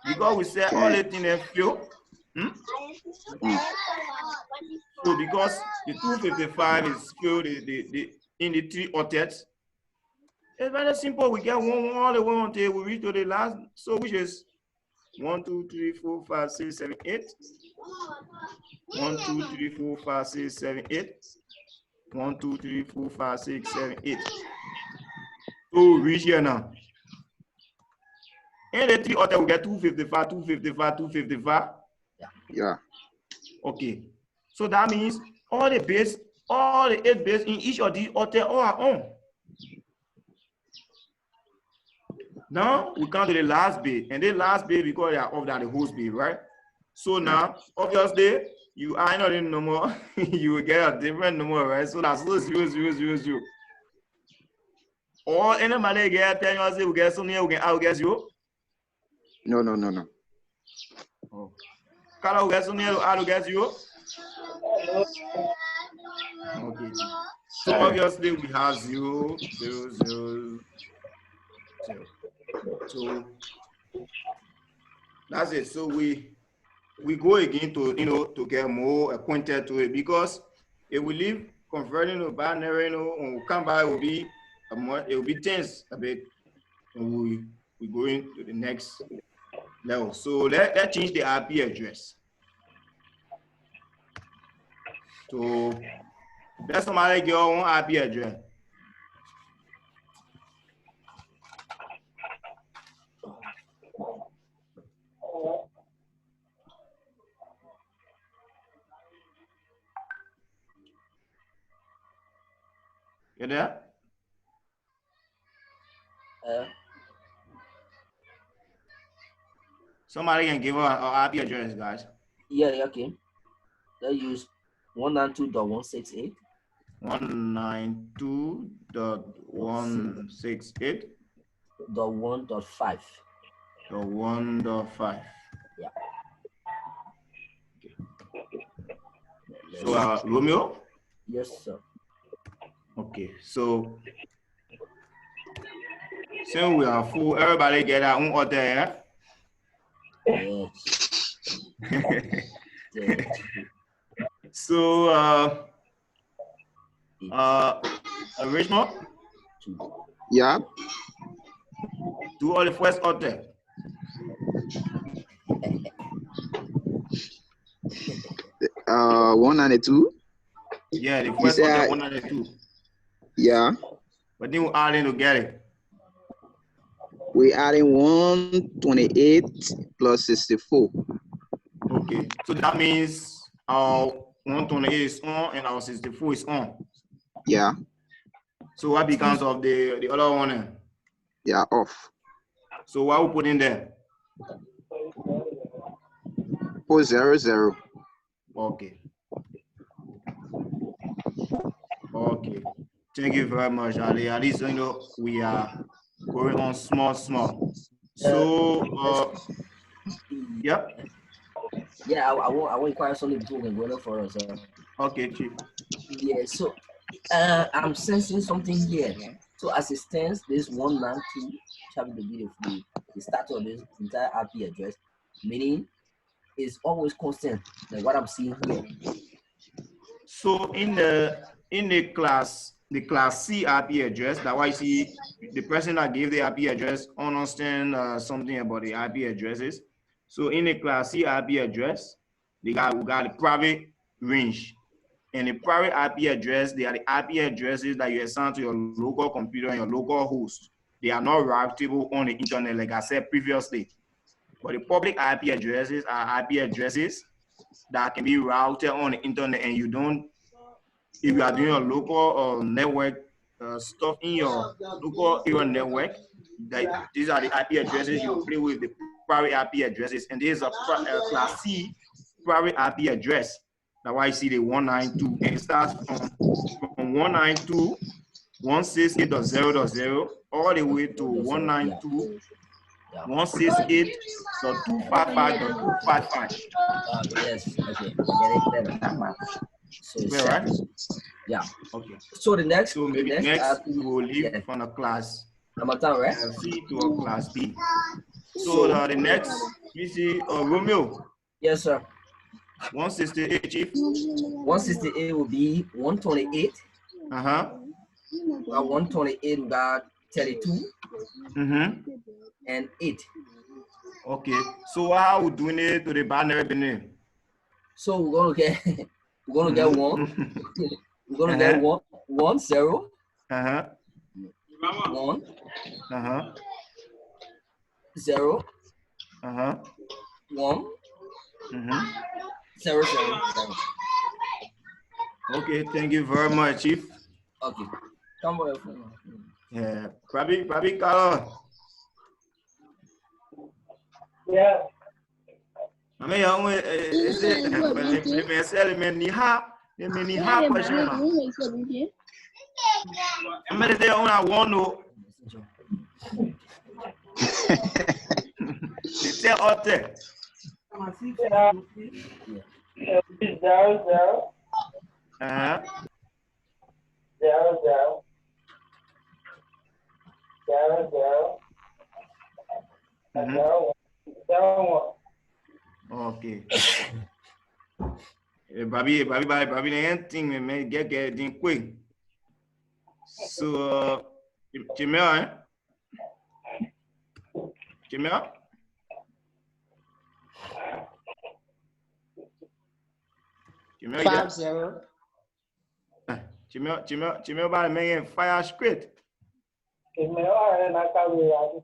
Because we said all the things are filled. So because the 255 is filled in the 3 octets, It's very simple. We get one all the way until we reach to the last. So which is 1, 2, 3, 4, 5, 6, 7, 8. 1, 2, 3, 4, 5, 6, 7, 8. 1, 2, 3, 4, 5, 6, 7, 8. So reach here now. And the three other we get 255, 255, 255. Yeah. Okay. So that means all the 8 base in each of these other are on. Now we come to the last base, and the last base because they are off than the host base, right? So now, obviously, you are not in no more. You will get a different number, right? So that's 0, 0, 0, 0, 0. Or anybody get 10 years, we get something, we can get 0. No. Oh. Color, we get something, we get 0. Okay. So obviously we have 0, 0, 0, 0. So that's it. So we go again to to get more acquainted to it, because if we leave converting to binary, when we come back, it will be tense a bit, and we go into the next level. So let's change the IP address. So let somebody get one IP address. You there? Somebody can give us our IP address, guys. Yeah, okay. They use 192.168. 192.168. The 1.5. The 1.5. Yeah. So Romeo? Yes, sir. Okay, so since we are full, everybody get our own order, yeah? Yes. Yes. So Richmond? Yeah. Do all the first order. Uh, 192. Yeah, the first order 192. Yeah. But then we add in to get it. We adding 128 plus 64. Okay, so that means our 128 is on and our 64 is on. Yeah. So what becomes of the other one then? Yeah, off. So what we put in there? 400. Okay. Okay. Thank you very much, Ali. At least we are going on small. So yep. Yeah, I want inquire something before we go for us. Okay, Chief. Yeah, so I'm sensing something here. So as it stands, this 192 shall be the start of this entire IP address, meaning it's always constant, like what I'm seeing here. So in the class C IP address, that why you see the person that gave the IP address understand something about the IP addresses. So in the class C IP address, we got the private range. And the private IP address, they are the IP addresses that you assign to your local computer and your local host. They are not routable on the internet, like I said previously. But the public IP addresses are IP addresses that can be routed on the internet, and you don't, if you are doing a local network stuff in your local area network, these are the IP addresses you play with, the private IP addresses, and this is a class C private IP address. That's why you see the 192, and it starts from 192.168.0.0 all the way to 192.168.255.255. Yes, okay, I get it better. So it's right? Yeah. Okay. So the next, so maybe next we will leave from the class number 10, right? C to a class B. So the next, you see Romeo. Yes, sir. 168, Chief. 168 will be 128. 128 we got 32, and 8. Okay. So how we doing it to the binary binary? So we're gonna get we're gonna get 1. We're gonna get 1, 1, 0. 1, 0, 1, 0, 0. Okay, thank you very much, Chief. Okay. Come on. Yeah, Papi Carlos. Yeah. I mean, is it many question. I mean, they only want to. It's out there. 0, 0. 0, 0. 0, 0. 0, 1. Okay. Baby, anything, man, get it quick. So, Chimel, eh? Chimel? Chimel, 5-0. Chimel, by man, fire script. And I can't be right.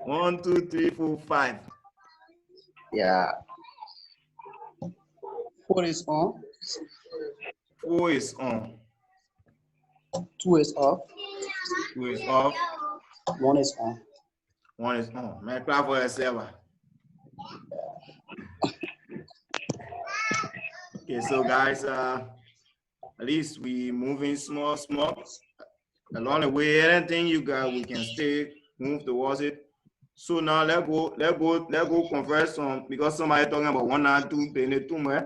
1, 2, 3, 4, 5. Yeah. 4 is on. 4 is on. 2 is off. 2 is off. 1 is on. 1 is on. Man, clap for yourself. Okay, so guys, at least we moving small. Along the way, anything you got, we can stay move towards it. So now let's go converse on, because somebody talking about 1 and 2 penny too much.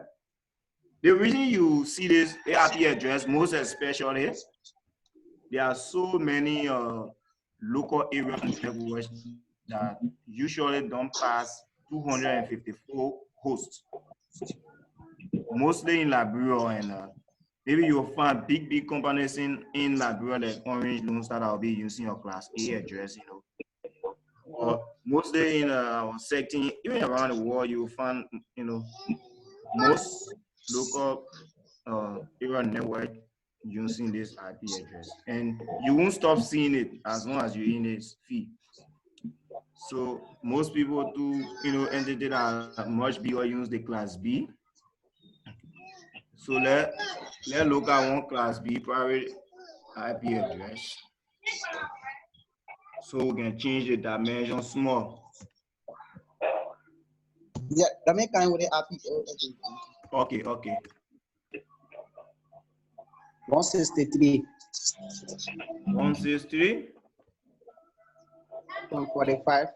The reason you see this IP address, most especially, there are so many local area networks that usually don't pass 254 hosts, mostly in Liberia, and maybe you'll find big companies in Liberia like Orange Lone Star that will be using your class A address, mostly in our sector, even around the world, you'll find, most local area network using this IP address, and you won't stop seeing it as long as you're in its feed. So most people do, entity that are much bigger use the class B. So let's look at one class B private IP address. So we can change the dimension small. Yeah, that make kind with the IP. Okay. 163. 163. 145.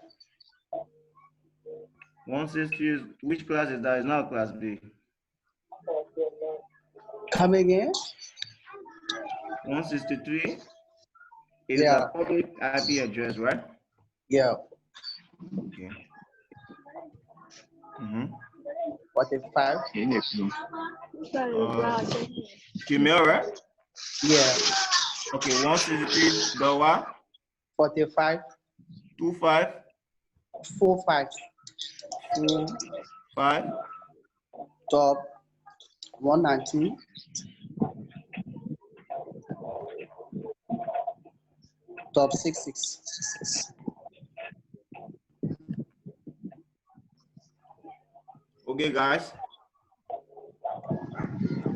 163 is, which class is that? It's not class B. Come again? 163 is Yeah. the public IP address, right? Yeah. Okay. 45. Gmail, right? Yeah. Okay, 163 the what? 45. 25. 45. 5. Top 192. Top 66. Okay, guys.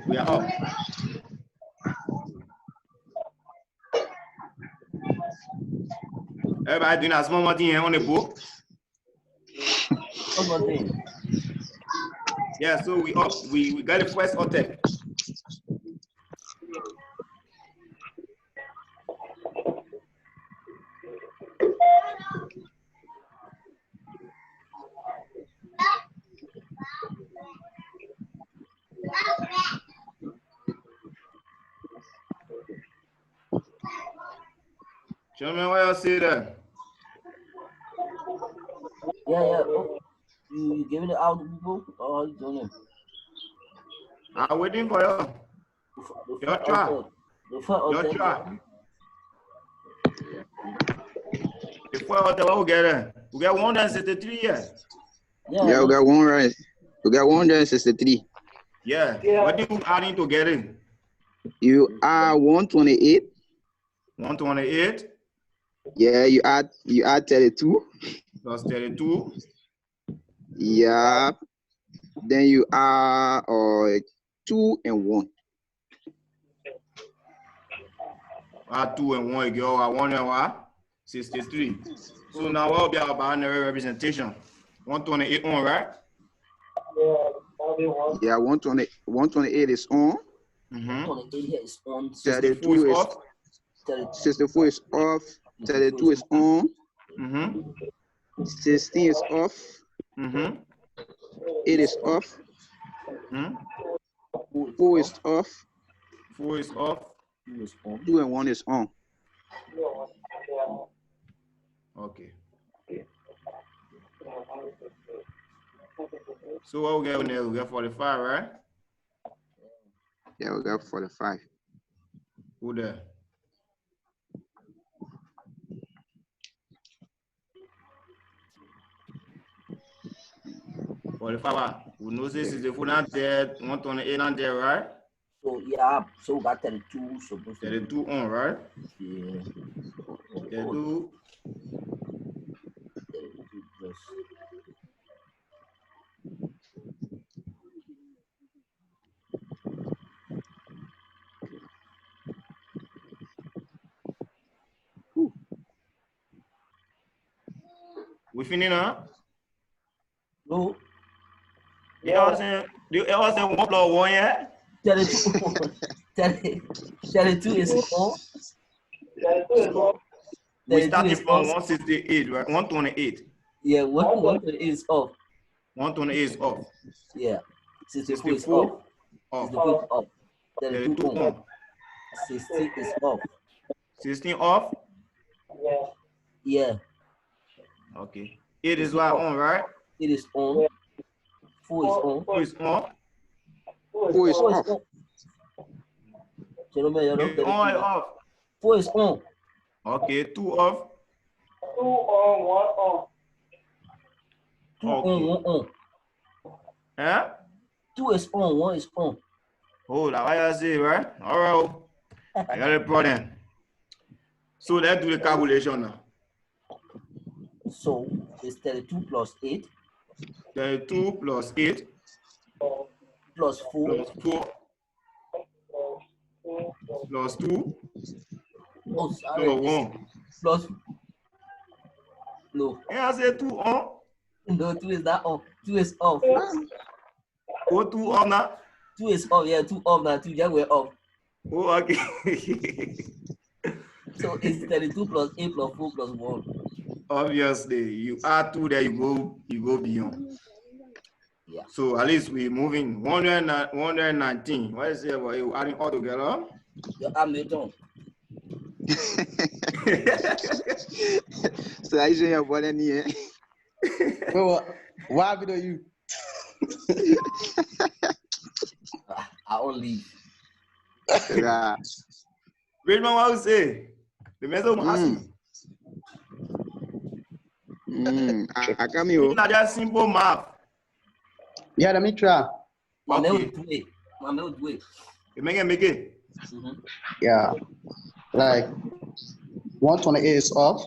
We are up. Everybody doing a small thing on the book. One more thing. Yeah, so we up. We got the first hotel. Gentlemen, what you see there? Yeah. Oh, you giving it out to people? Or how you doing it? I'm waiting for you. Your try. Your try. Before the we get it. We get 163 here. Yeah, we got 163. Yeah. Yeah. What do you adding together? You are 128. 128 Yeah, you add 32. plus 32. Yeah. Then you are 2 and 1. Add 2 and 1, you get 1 and 1, 63. So now what will be our binary representation? 128 on, right? Yeah, that'll be one. Yeah, 128 is on. 28 here is on. 32 is off. 64 is off. 32 is on. 16 is off. 8 is off. 4 is off. 4 is off. 2 and 1 is on. Okay. So what we get in there? We get 45, right? Yeah, we got 45. Who there? We know this is the full not there, 128 on there, right? So yeah, so we got 32 supposed to be. 32 on, right? Yeah. 32. 32 plus. We finish now? No, You all saying 1 plus 1 yet? 32. 32 is on. 32 is on. We 32 started is from on. 168, right? 128. Yeah, 128 is off. 128 is off. Yeah. 64 is 64 off. off. 64 is off. 32 32 on. on. 16 is off. 16 off. Yeah. Yeah. Okay. 8 is what on, right? It is on. 4 is on. 2 is on. 4 is 4 is off. on. Gentlemen, you Okay, don't on and off. 4 is on. Okay, 2 off. 2 on, 1 on. 2 Okay. on, 1 on. Eh? 2 is on, 1 is on. Oh, that's what I say, right? All right. I got a problem. So let's do the calculation now. So it's 32 plus 8 32 plus 8 plus 4. plus 4 plus 2 Oh, plus sorry. 1. Plus. No. And I said 2 on. No, 2 is not off. 2 is off. Oh, 2 on now. 2 is off. Yeah, 2 off now. 2 just went off. Oh, okay. So it's 32 plus 8 plus 4 plus 1. Obviously, you add 2 there, you go beyond. Yeah. So at least we're moving 119. What is it about you adding all together? Your Hamilton. So I should have one in here. What happened to you? I won't leave. Yeah. Richmond, what you say? The message will ask you. I come here. It's not just simple math. Yeah, let me try. My man Okay. will do it. My man will do it. You make it. Yeah. Like 128 is off.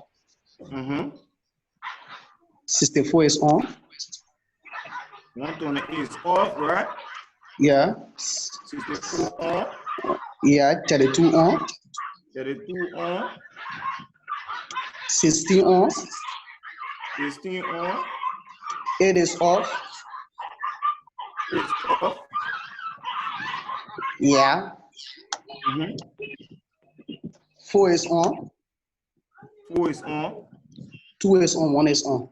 64 is on. 128 is off, right? Yeah. 64 on. Yeah, 32 on. 32 on. 16 on. 16 on. 8 is off. It's off. Yeah. 4 is on. 4 is on. 2 is on. 1 is on.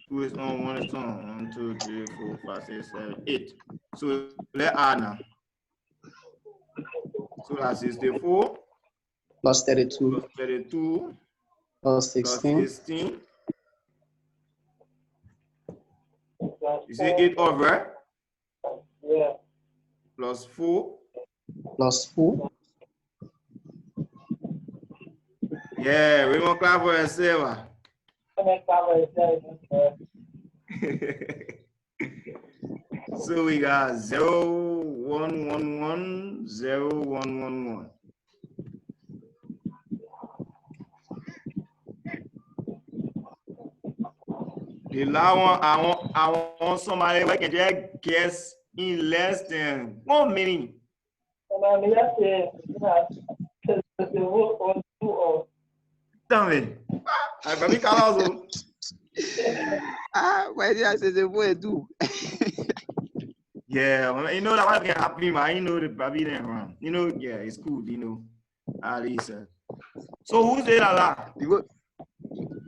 2 is on. 1 is on. 1, 2, 3, 4, 5, 6, 7, 8. So let's add now. So that's 64 Plus 32. plus 32 Plus plus 16. 16. You see 8 off, right? Yeah. Plus 4 plus who? Yeah, we want to clap for yourself. So we got 0, 1, 1, 1, 0, 1, 1, 1. The last one, I want somebody who can just guess in less than 1 minute. Tell me. I can be also. Why did I say the word do? Yeah, you know that what can happen, man. You know the baby then around. You know, yeah, it's cool, you know. At least. So who's there la?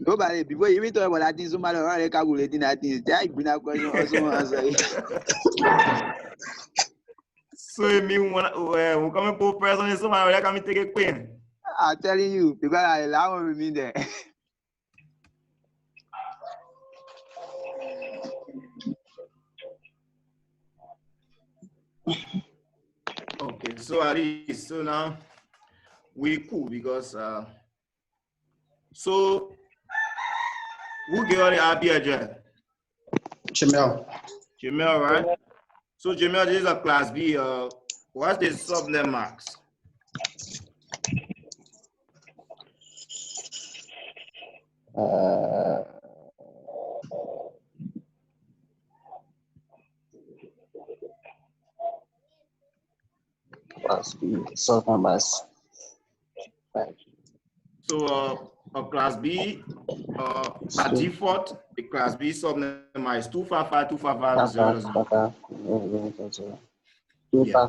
Nobody, before you even talk about that thing, somebody already calculating that thing. That bring up question also answer. So it mean when we come to person, somebody already come take a pen. I'm telling you, because I allow me there. Okay, so at least, so now we cool because so who get all the IP address? Jamel. Jamel, right? So Jamel, this is a class B. What's the subnet max? Plus B, subnet max. So a class B, by default, the class B subnet max is 255.255.0.0. Yeah.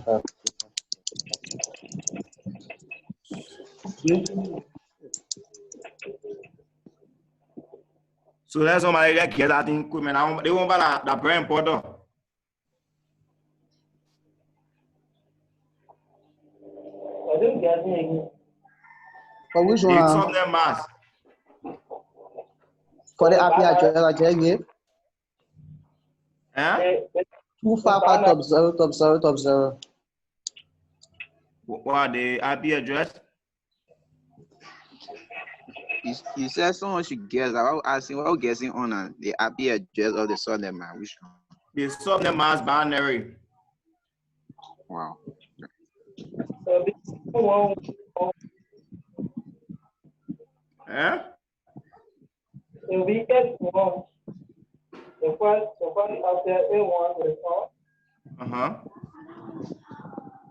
So that's somebody that get that thing quick, man. They won't buy that very important. I didn't get it. For which The one? subnet max. For the IP address, I tell you. Huh? 255.0.0.0. What the IP address? You said someone should guess. I was asking, what guessing on the IP address of the subnet man. Which one? The subnet max binary. Wow. So this one, Huh? the weakest one, the first after A1 response, Uh-huh.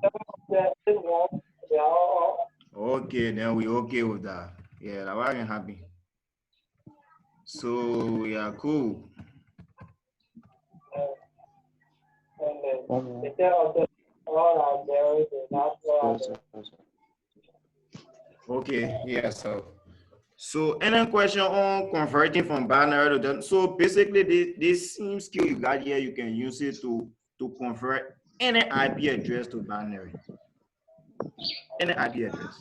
after A1, they are all Okay, then we okay with that. Yeah, that wasn't happy. So yeah, cool. and the tell of the all are there, the natural. Okay, yeah, so any question on converting from binary to them? So basically this same skill you got here, you can use it to convert any IP address to binary. Any IP address.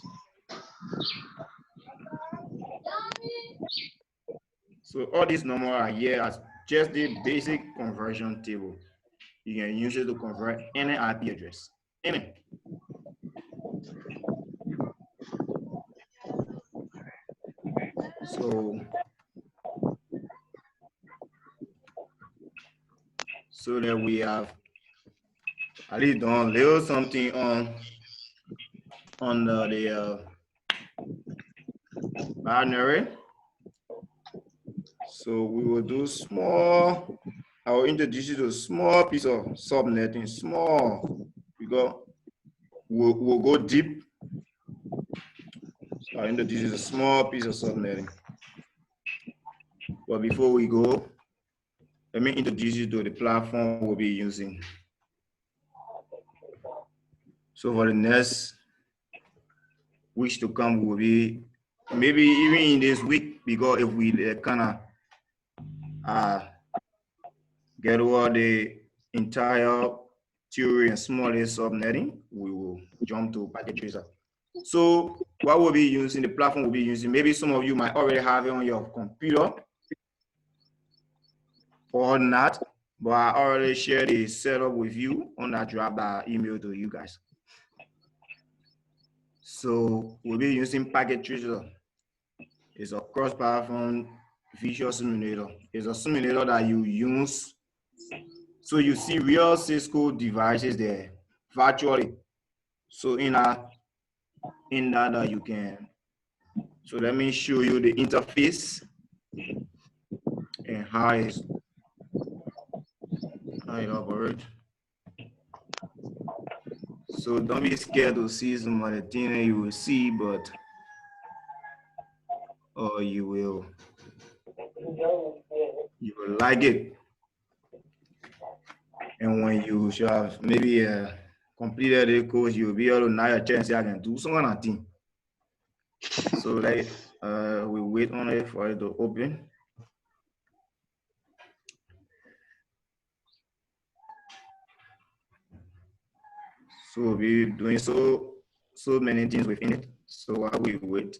So all these numbers are here as just the basic conversion table. You can use it to convert any IP address. Any. So that we have at least done little something on the binary. So we will do small. I will introduce you to a small piece of subnetting, small. We'll go deep. So I'll introduce you to a small piece of subnetting. But before we go, let me introduce you to the platform we'll be using. So for the next weeks to come, will be maybe even in this week, because if we kind of get over the entire theory and small subnetting, we will jump to packet tracer. So what we'll be using, the platform we'll be using, maybe some of you might already have it on your computer or not, but I already shared the setup with you on that drop that email to you guys. So we'll be using Packet Tracer. It's a cross-platform visual simulator. It's a simulator that you use. So you see real Cisco devices there virtually. So in that you can. So let me show you the interface and how it operates. So don't be scared to see some of the things that you will see, but you will like it. And when you should have maybe completed the course, you'll be able to now your chance I can do something. So like we wait on it for it to open. So we'll be doing so many things within it. So while we wait.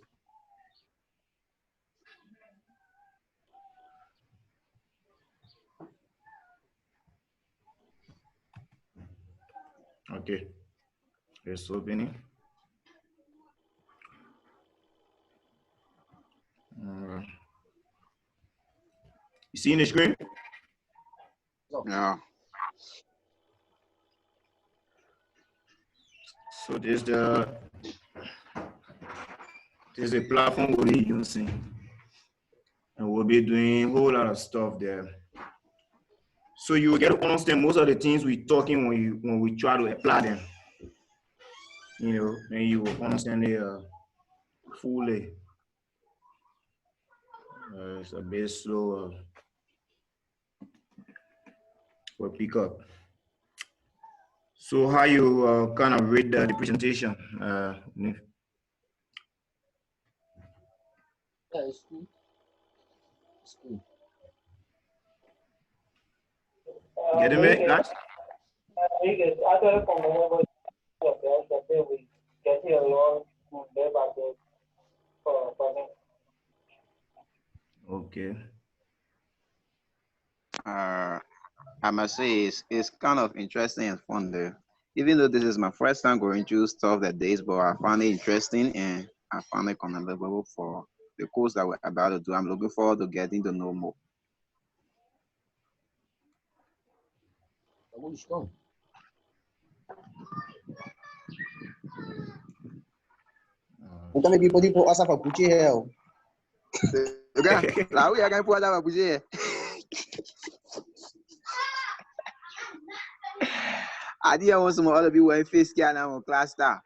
Okay, it's opening. You see the screen? Yeah. So there's the platform we'll be using, and we'll be doing a whole lot of stuff there. So you get to understand most of the things we're talking when we try to apply them. You know, and you will understand it fully. It's a bit slow for pick up. So how you kind of read the presentation? Yeah, it's cool. It's cool. Getting it, guys? It's actually from the number of guys that we get here along day by day for me. Okay. I must say it's kind of interesting and fun there. Even though this is my first time going through stuff like this, but I found it interesting and I found it commendable for the course that we're about to do. I'm looking forward to getting to know more. Where you going? Então, people tipo asa para puxar eu. Lá we are going to put that up. I didn't want some other people wearing face scan on class star.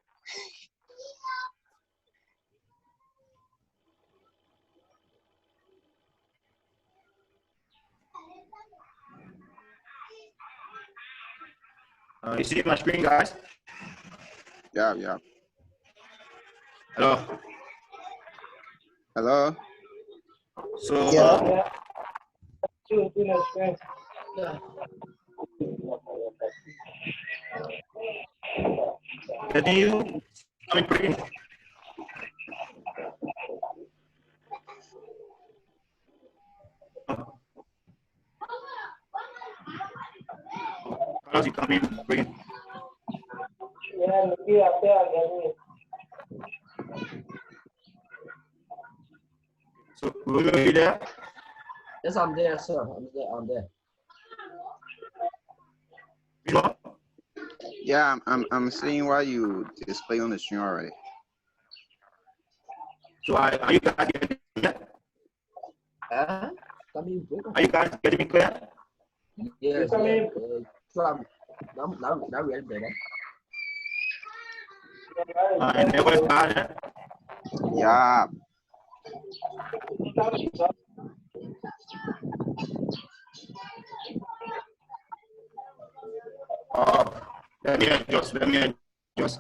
You see my screen, guys? Yeah. Hello. Hello. So Yeah. Yeah. getting you? I mean, pretty. How's it coming? Pretty. Yeah, maybe after I get it. So will you be there? Yes, I'm there, sir. I'm there. You know? Yeah, I'm seeing what you display on the screen already. So are you guys getting me clear? Are you guys getting me clear? Yes, yeah. Trump. Not really better. And that was bad. Yeah. Let me adjust.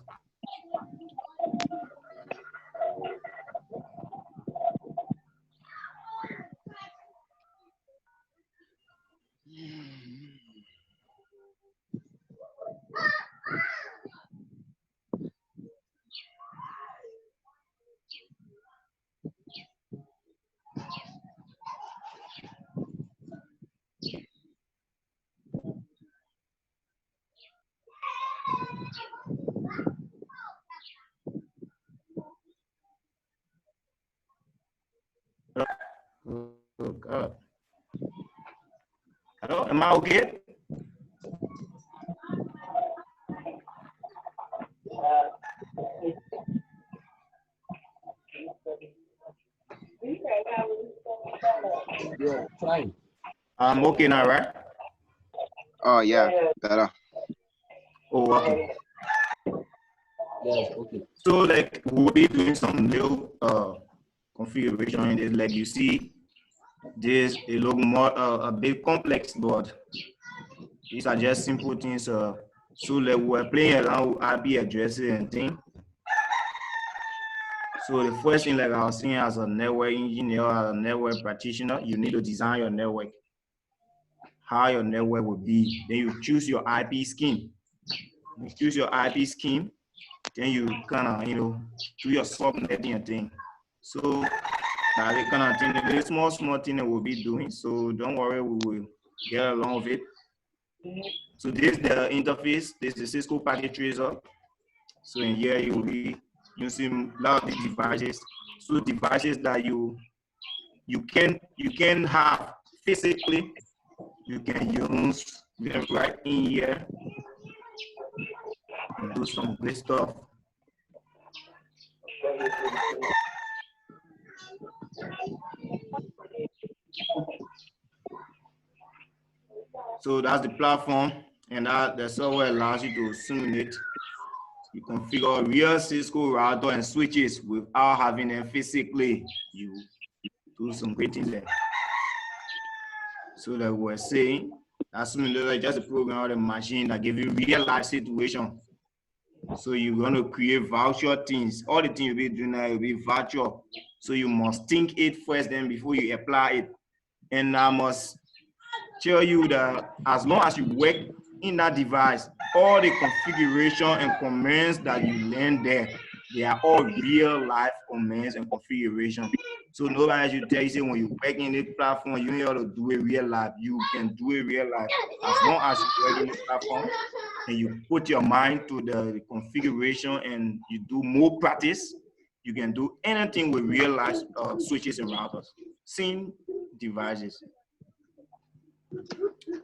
God. Hello, am I okay? Yeah, fine. I'm okay now, right? Oh yeah, better. Oh, okay. Yes, okay. So like we'll be doing some new configuration in this. Like you see, this it look more a bit complex, but these are just simple things. So like we're playing around with IP addresses and things. So the first thing, like I was saying, as a network engineer or a network practitioner, you need to design your network, how your network will be. Then you choose your IP scheme. You choose your IP scheme, then you kind of, do your subnetting and thing. So that the kind of thing, the small thing that we'll be doing. So don't worry, we will get along with it. So this is the interface. This is the Cisco packet tracer. So in here you will be using a lot of the devices. So devices that you can have physically, you can use them right in here and do some great stuff. So that's the platform, and that the software allows you to simulate. You configure real Cisco router and switches without having them physically. You do some great things there. So that we're saying that simulator is just a program or a machine that gives you real life situation. So you're going to create virtual things. All the things you'll be doing now will be virtual. So you must think it first, then before you apply it. And I must tell you that as long as you work in that device, all the configuration and commands that you learn there, they are all real life commands and configuration. So nobody should tell you, say when you work in the platform, you need to do it real life. You can do it real life. As long as you work in the platform and you put your mind to the configuration and you do more practice, you can do anything with real life switches and routers. Same devices.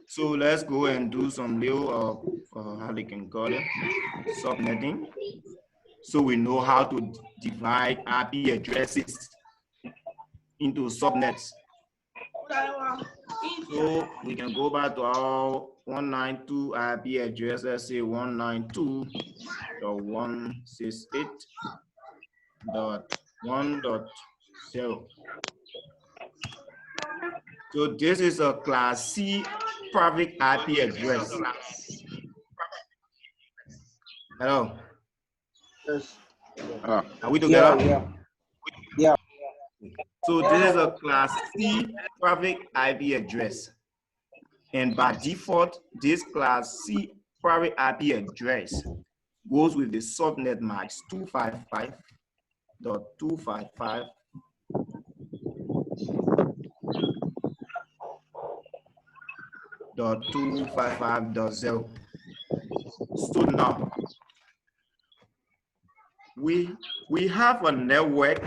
So let's go and do some little, how they can call it, subnetting. So we know how to divide IP addresses into subnets. So we can go back to our 192 IP address, let's say 192.168.1.0. So this is a class C private IP address. Hello. Yes. Are we together? Yeah. So this is a class C private IP address. And by default, this class C private IP address goes with the subnet max 255.255.255.0. So now we have a network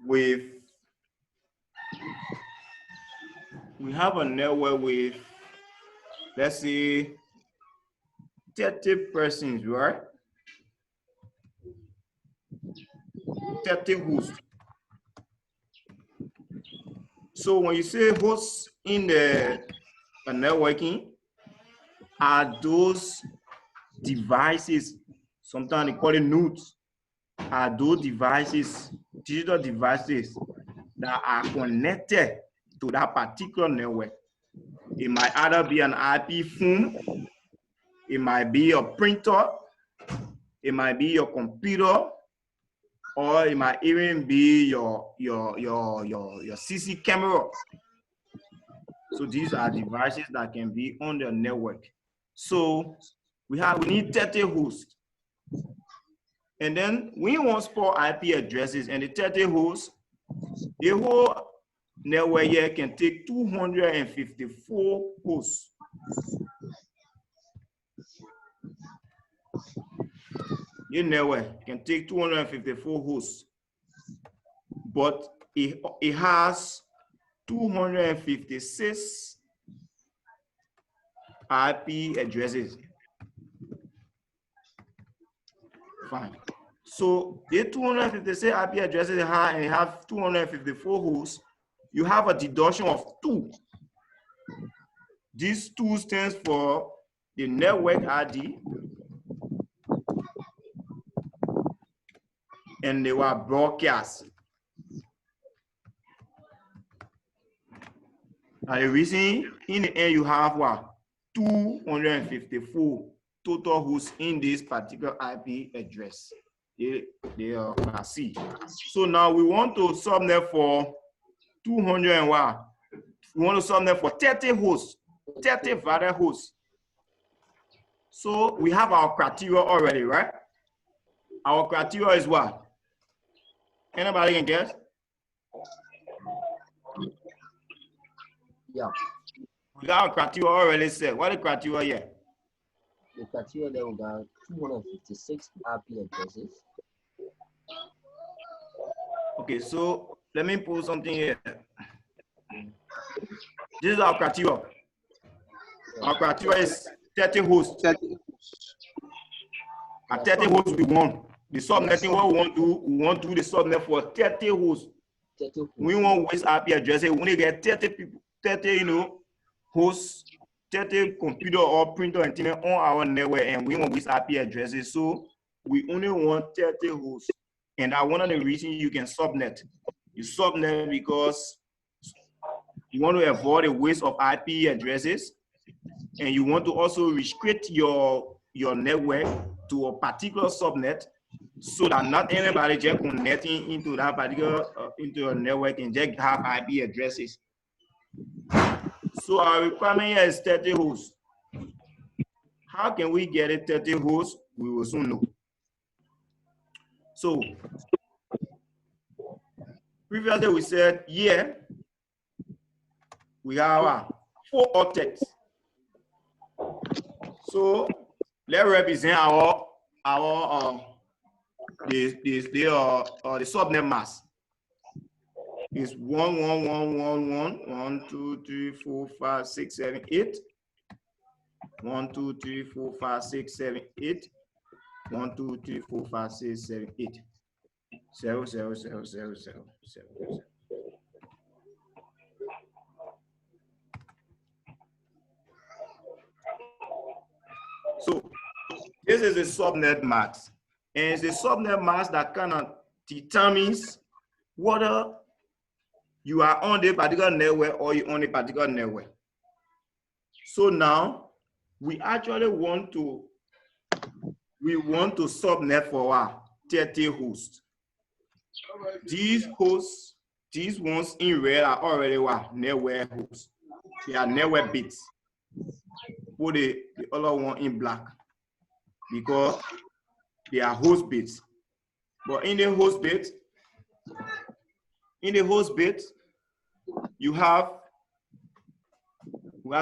with let's say 30 persons, right? 30 hosts. So when you say hosts in the networking, are those devices, sometimes they call it nodes, are those devices, digital devices that are connected to that particular network. It might either be an IP phone, it might be a printer, it might be your computer, or it might even be your CC camera. So these are devices that can be on the network. So we need 30 hosts. And then we want for IP addresses, and the 30 hosts, the whole network here can take 254 hosts. Your network can take 254 hosts, but it has 256 IP addresses. Fine. So the 256 IP addresses and you have 254 hosts, you have a deduction of 2. This 2 stands for the network ID and they were broadcast. And the reason in the end you have what? 254 total hosts in this particular IP address. They are class C. So now we want to subnet for 200 and what? We want to subnet for 30 hosts, 30 valid hosts. So we have our criteria already, right? Our criteria is what? Anybody can guess? Yeah. We got our criteria already set. What is the criteria here? The criteria that we got 256 IP addresses. Okay, so let me put something here. This is our criteria. Our criteria is 30 hosts. At 30 hosts we want. The subnetting, what we want to do the subnet for 30 hosts. 30 hosts. We won't waste IP addresses. We only get 30 people, 30, hosts, 30 computer or printer and internet on our network, and we won't waste IP addresses. So we only want 30 hosts. And that's one of the reasons you can subnet. You subnet because you want to avoid a waste of IP addresses, and you want to also restrict your network to a particular subnet so that not anybody just connecting into that particular into your network and just have IP addresses. So our requirement here is 30 hosts. How can we get it 30 hosts? We will soon know. So previously we said, yeah, we have 4 octets. So let's represent the subnet mask. Is 1 1 1 1 1 1 2 3 4 5 6 7 8 1 2 3 4 5 6 7 8 1 2 3 4 5 6 7 8 0 0 0 0 0 0. So this is a subnet mask, and it's a subnet mask that kind of determines whether you are on the particular network or you're on a particular network. So now we actually want to subnet for our 30 hosts. These hosts, these ones in red are already what? Network hosts. They are network bits. Put the other one in black because they are host bits. But in the host bit, we have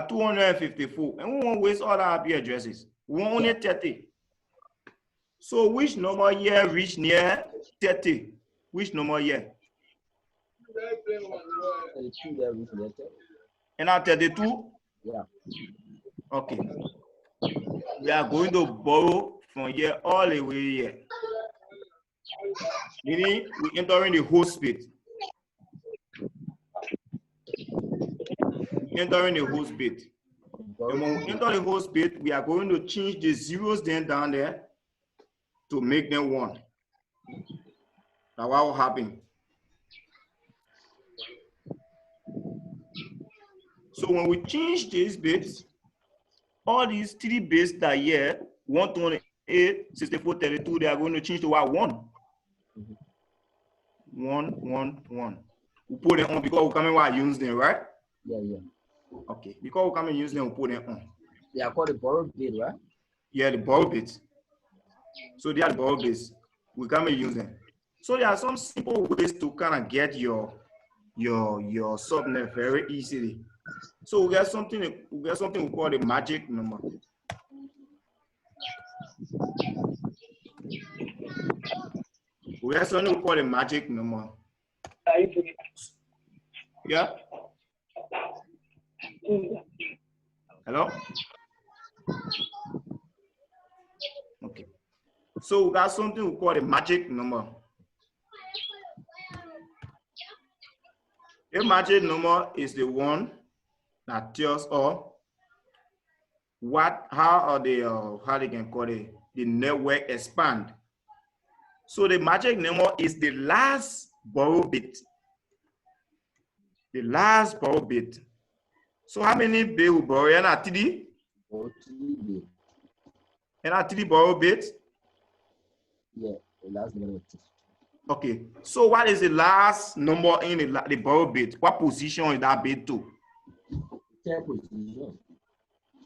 254, and we won't waste all our IP addresses. We want only 30. So which number here reach near 30? Which number here? 32 there with letter. And at 32? Yeah. Okay. We are going to borrow from here all the way here. Meaning we entering the host bit. Entering the host bit. And when we enter the host bit, we are going to change the zeros then down there to make them 1. Now what will happen? So when we change these bits, all these 3 bits that here, 128, 64, 32, they are going to change to what? 1. 1, 1, 1. We put them on because we come and use them, right? Yeah, yeah. Okay, because we come and use them, we put them on. They are called the borrowed bit, right? Yeah, the borrowed bits. So they are the borrowed bits. We come and use them. So there are some simple ways to kind of get your subnet very easily. So we got something we call the magic number. We have something we call the magic number. Yeah. Hello? Okay. So we got something we call a magic number. A magic number is the one that tells us how they can call it, the network expand. So the magic number is the last borrow bit. The last borrow bit. So how many bit we borrow? And at three? And at three borrow bit? Yeah, the last number. Okay. So what is the last number in the borrow bit? What position is that bit to? Third position.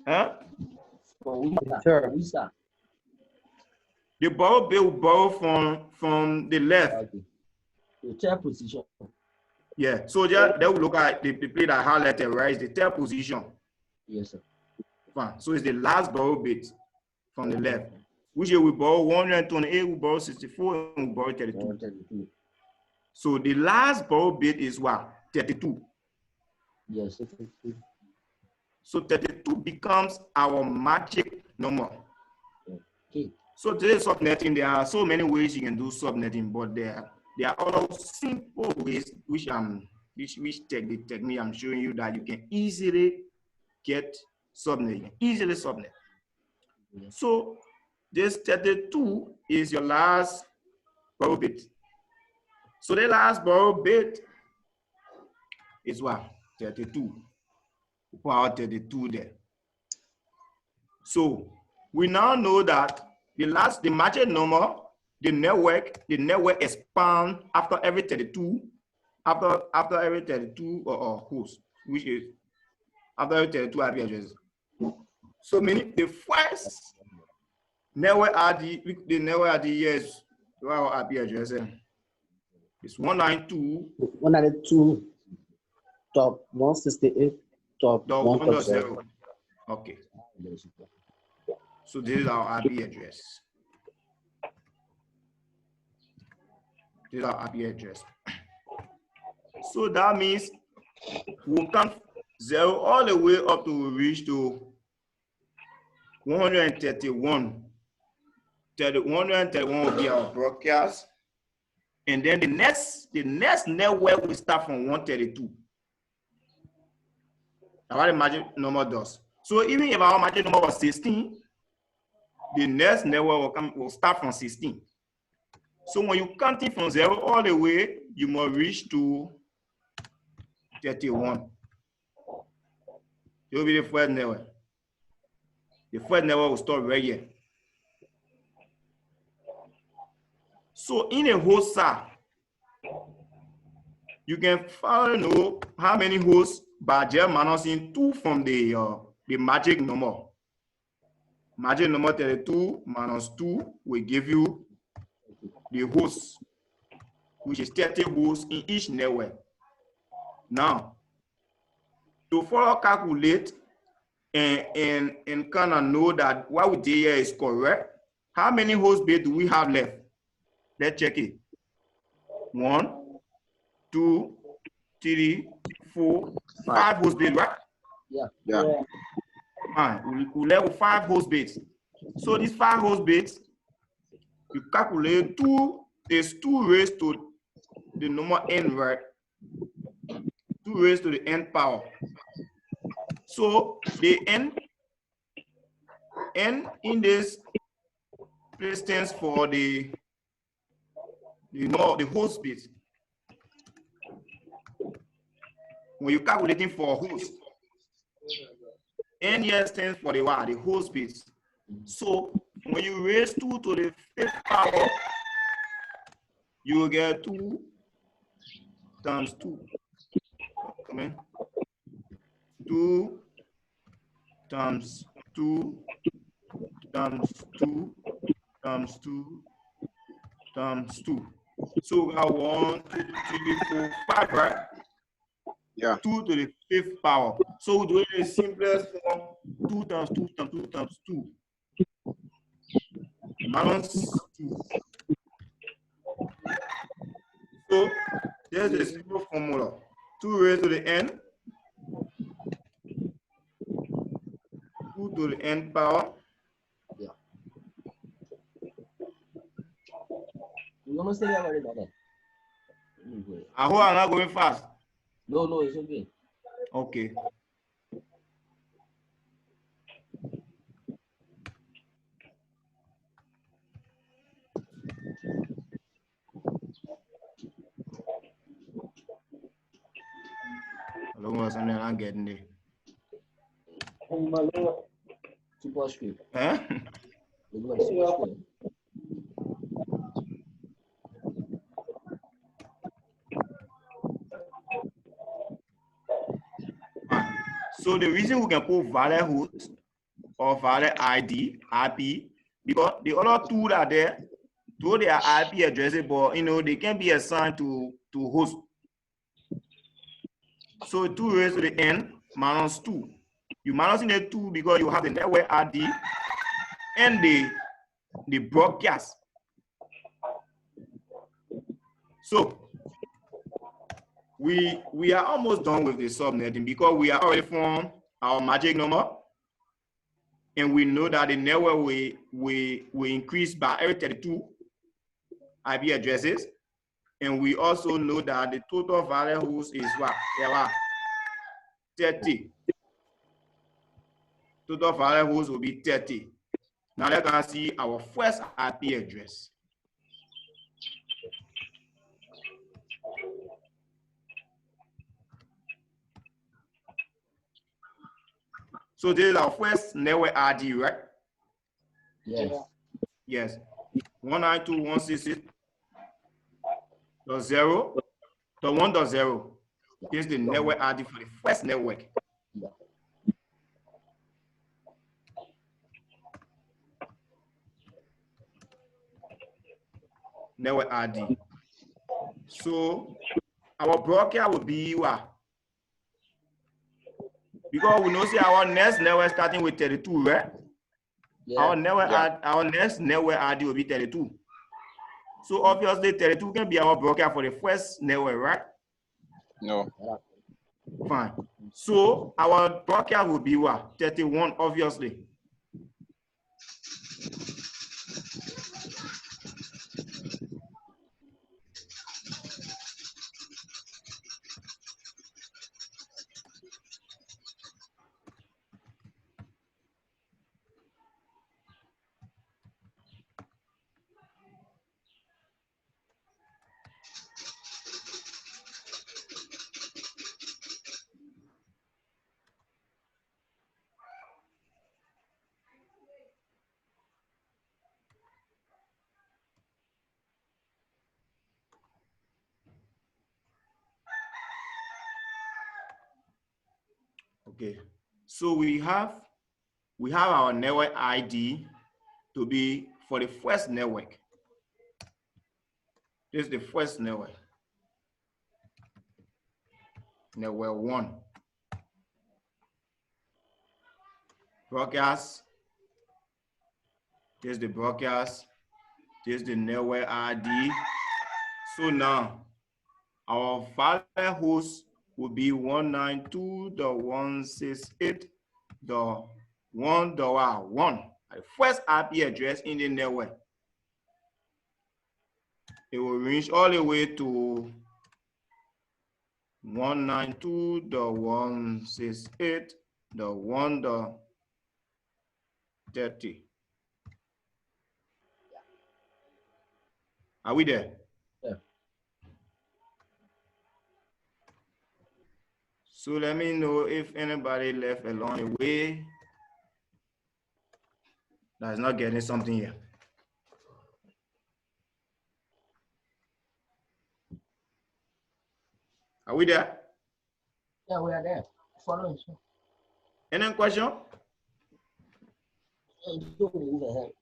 Huh? Sure. The borrow bit will borrow from the left. Okay. The third position. Yeah. So they will look at the plate that highlighted, right? It's the third position. Yes, sir. Fine. So it's the last borrow bit from the left. Which we borrow 128, we borrow 64, and we borrow 32. 132. So the last borrow bit is what? 32. Yes. So 32 becomes our magic number. Okay. So today subnetting, there are so many ways you can do subnetting, but there are other simple ways which the technique I'm showing you that you can easily get subnetting, easily subnet. Yes. So this 32 is your last borrow bit. So the last borrow bit is what? 32. Put out 32 there. So we now know that the magic number, the network expand after every 32, after every 32 or host, which is after every 32 IP addresses. So meaning the first network ID, the network ID is our IP address. It's 192 top 168 top 1.0. Okay. So this is our IP address. This is our IP address. So that means we'll count 0 all the way up to reach to 131. 131 will be our broadcast. And then the next network will start from 132. That's what the magic number does. So even if our magic number was 16, the next network will start from 16. So when you count it from 0 all the way, you must reach to 31. It will be the first network. The first network will start right here. So in a host SAR, you can know how many hosts by just minusing 2 from the magic number. Magic number 32 minus 2 will give you the hosts, which is 30 hosts in each network. Now, to follow calculate and kind of know that what we did here is correct, how many host bits do we have left? Let's check it. 1, 2, 3, 4, 5 host bits, right? Yeah. Fine. We left with 5 host bits. So these 5 host bits, you calculate 2 is 2 raised to the number n, right? 2 raised to the n power. So the n in this place stands for the host bits. When you're calculating for host, n here stands for the what? The host bits. So when you raise 2 to the 5th power, you will get 2 times 2. Come in. 2 times 2 times 2 times 2 times 2. So we have 1, 2, 3, 4, 5, right? Yeah. 2 to the 5th power. So we do it in the simplest form: 2 times 2 times 2 times 2. Minus 2. So there's a simple formula: 2 raised to the n 2 to the n power. Yeah. You want to say that already, brother? I hope I'm not going fast. No, it's okay. Okay. Hello, what's something I'm getting there? Superscript. Huh? You got superscript. So the reason we can put valid host or valid ID, IP, because the other two that are there, though they are IP addresses, but they can be assigned to host. So 2 raised to the n minus 2. You minus in the 2 because you have the network ID and the broadcast. So we are almost done with the subnetting because we are already from our magic number, and we know that the network will increase by every 32 IP addresses, and we also know that the total valid host is what? 30. Total valid host will be 30. Now let's see our first IP address. So this is our first network ID, right? Yes. Yes. 192.168.0.1.0. This is the network ID for the first network. Yeah. Network ID. So our broadcast will be what? Because we know see our next network starting with 32, right? Yeah. Our next network ID will be 32. So obviously 32 can be our broadcast for the first network, right? No. Fine. So our broadcast will be what? 31, obviously. Okay. So we have our network ID to be for the first network. This is the first network. Network 1. Broadcast. This is the broadcast. This is the network ID. So now our valid host will be 192.168.1.1. The first IP address in the network. It will reach all the way to 192.168.1.30. Are we there? Yeah. So let me know if anybody left along the way that's not getting something here. Are we there? Yeah, we are there. Following. Any question? Don't move ahead.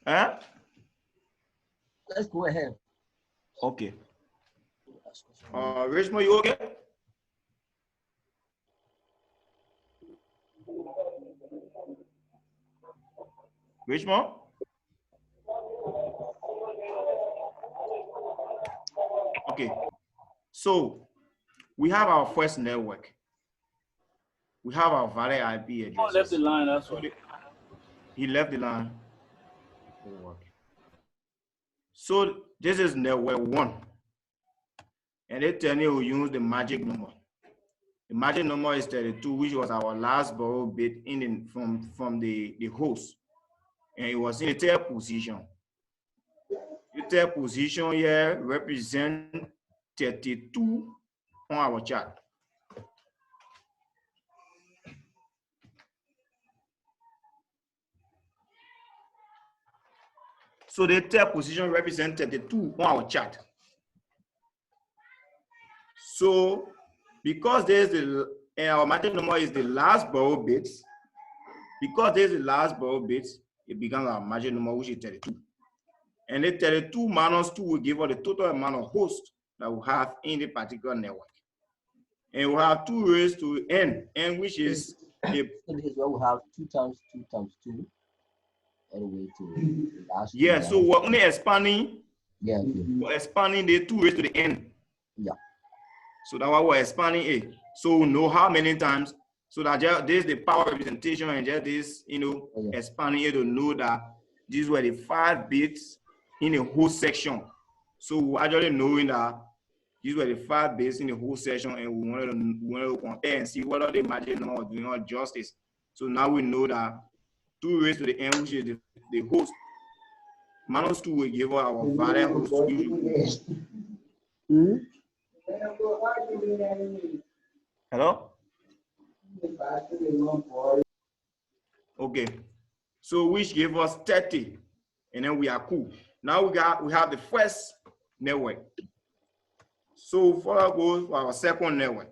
Huh? Let's go ahead. Okay. Richmond, you okay? Richmond? Okay. So we have our first network. we have our valid IP addresses. Oh, left the line, that's what. He left the line. So this is network 1. And they tell you we use the magic number. The magic number is 32, which was our last borrow bit in from the host. And it was in the third position. The third position here represents 32 on our chart. So the third position represents 32 on our chart. So because there's our magic number is the last borrow bits, because there's the last borrow bits, it becomes our magic number, which is 32. And the 32 minus 2 will give us the total amount of hosts that we have in the particular network. And we have 2 raised to n, which is so this is where we have 2 times 2 times 2. Anyway, to the last. Yeah, so we're only expanding. Yeah. We're expanding the 2 raised to the n. Yeah. So that's why we're expanding it. So we know how many times. So that there's the power representation and just this, expanding it to know that these were the 5 bits in the whole section. So we actually knowing that these were the 5 bits in the whole section, and we wanted to compare and see whether the magic number was doing us justice. So now we know that 2 raised to the n, which is the host, minus 2 will give us our valid host. Hello? Okay. So which gave us 30, and then we are cool. Now we have the first network. So further goes for our second network.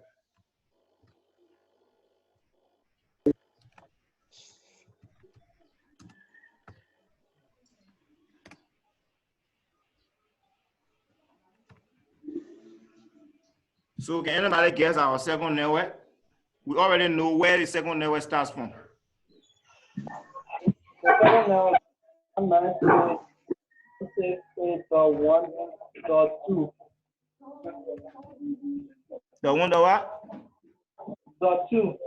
So can anybody guess our second network? We already know where the second network starts from. The second network, 1.2. The one that what? .2.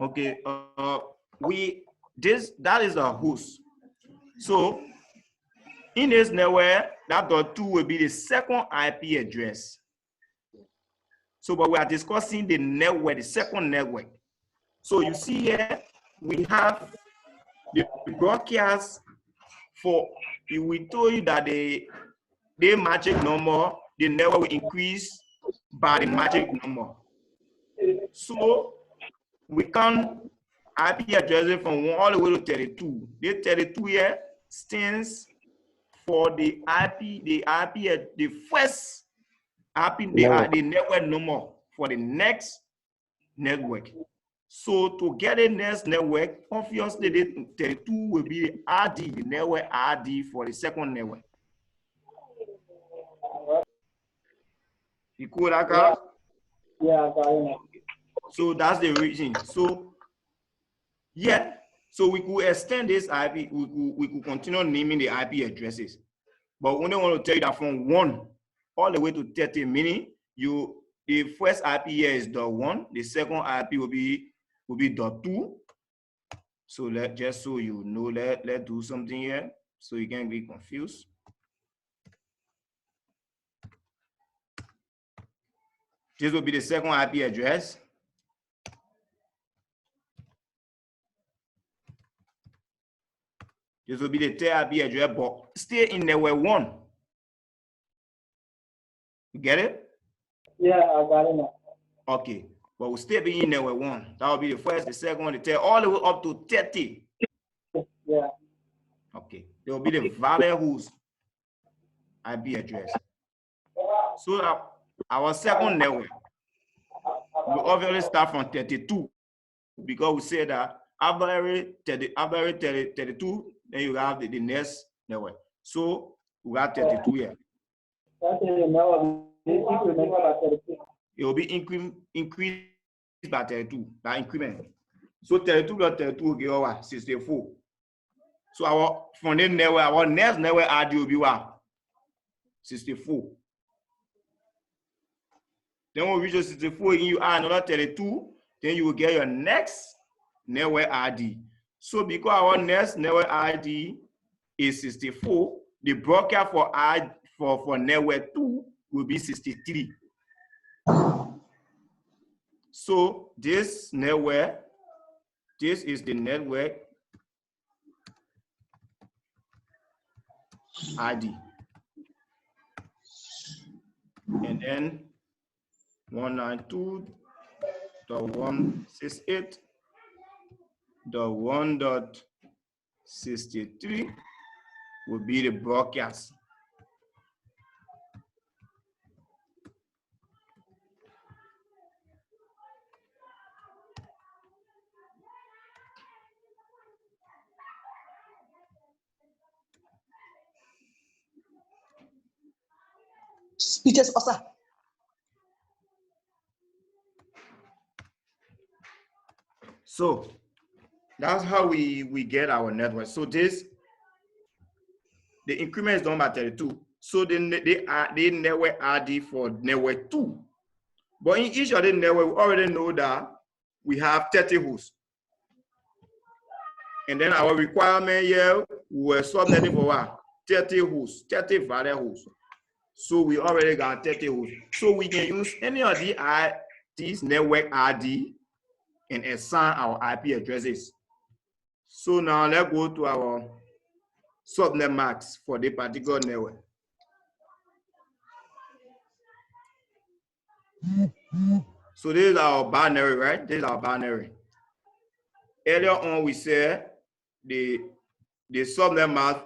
Okay. That is the host. So in this network, that .2 will be the second IP address. So, but we are discussing the network, the second network. So you see here, we have the broadcast for, we told you that the magic number, the network will increase by the magic number. So we can IP addressing from 1 all the way to 32. The 32 here stands for the first IP, the network number for the next network. So to get a next network, obviously the 32 will be RD, the network RD for the second network. You cool that, Carl? Yeah, I got it. So that's the reason. So yeah, so we could extend this IP, we could continue naming the IP addresses. But we only want to tell you that from 1 all the way to 30, meaning the first IP here is .1, the second IP will be .2. So just so you know, let's do something here so you can't get confused. This will be the second IP address. This will be the third IP address, but stay in network 1. You get it? Yeah, I got it now. Okay, but we'll still be in network 1. That will be the first, the second, the third, all the way up to 30. Yeah. Okay, there will be the valid host IP address. So our second network will obviously start from 32 because we say that after every 32, then you have the next network. So we have 32 here. That's it. No, increment by 32. It will be increased by 32, by increment. So 32 plus 32 will give us 64. So from the network, our next network RD will be what? 64. Then when we reach 64, you add another 32. then you will get your next network ID. So because our next network ID is 64, the broadcast for network 2 will be 63. So this network, this is the network ID. And then 192.168.1.63 will be the broadcast. Speeches, Osa. So that's how we get our network. So this, the increment is done by 32. So the network ID for network 2. But in each of the network, we already know that we have 30 hosts. And then our requirement here, we're subnetting for what? 30 hosts, 30 valid hosts. So we already got 30 hosts. So we can use any of these network ID and assign our IP addresses. So now let's go to our subnet max for the particular network. So this is our binary, right? This is our binary. Earlier on, we said the subnet mask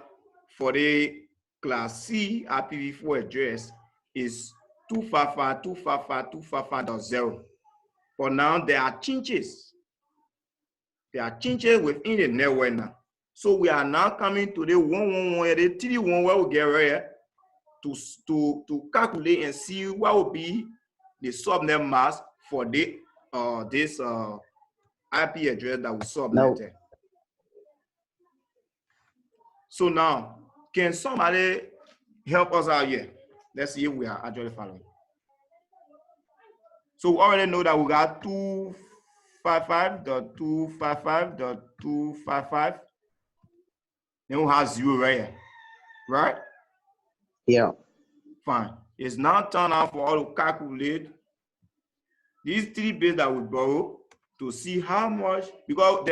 for the class C IPv4 address is 255.255.255.0. But now there are changes. There are changes within the network now. So we are now coming to the 111, the 31 where we get right to calculate and see what will be the subnet mask for the this IP address that we subnetted. No. So now, can somebody help us out here? Let's see if we are actually following. So we already know that we got 255.255.255. Then we have 0 right here, right? Yeah. Fine. It's now time out for all to calculate these 3 bits that we borrow to see how much, because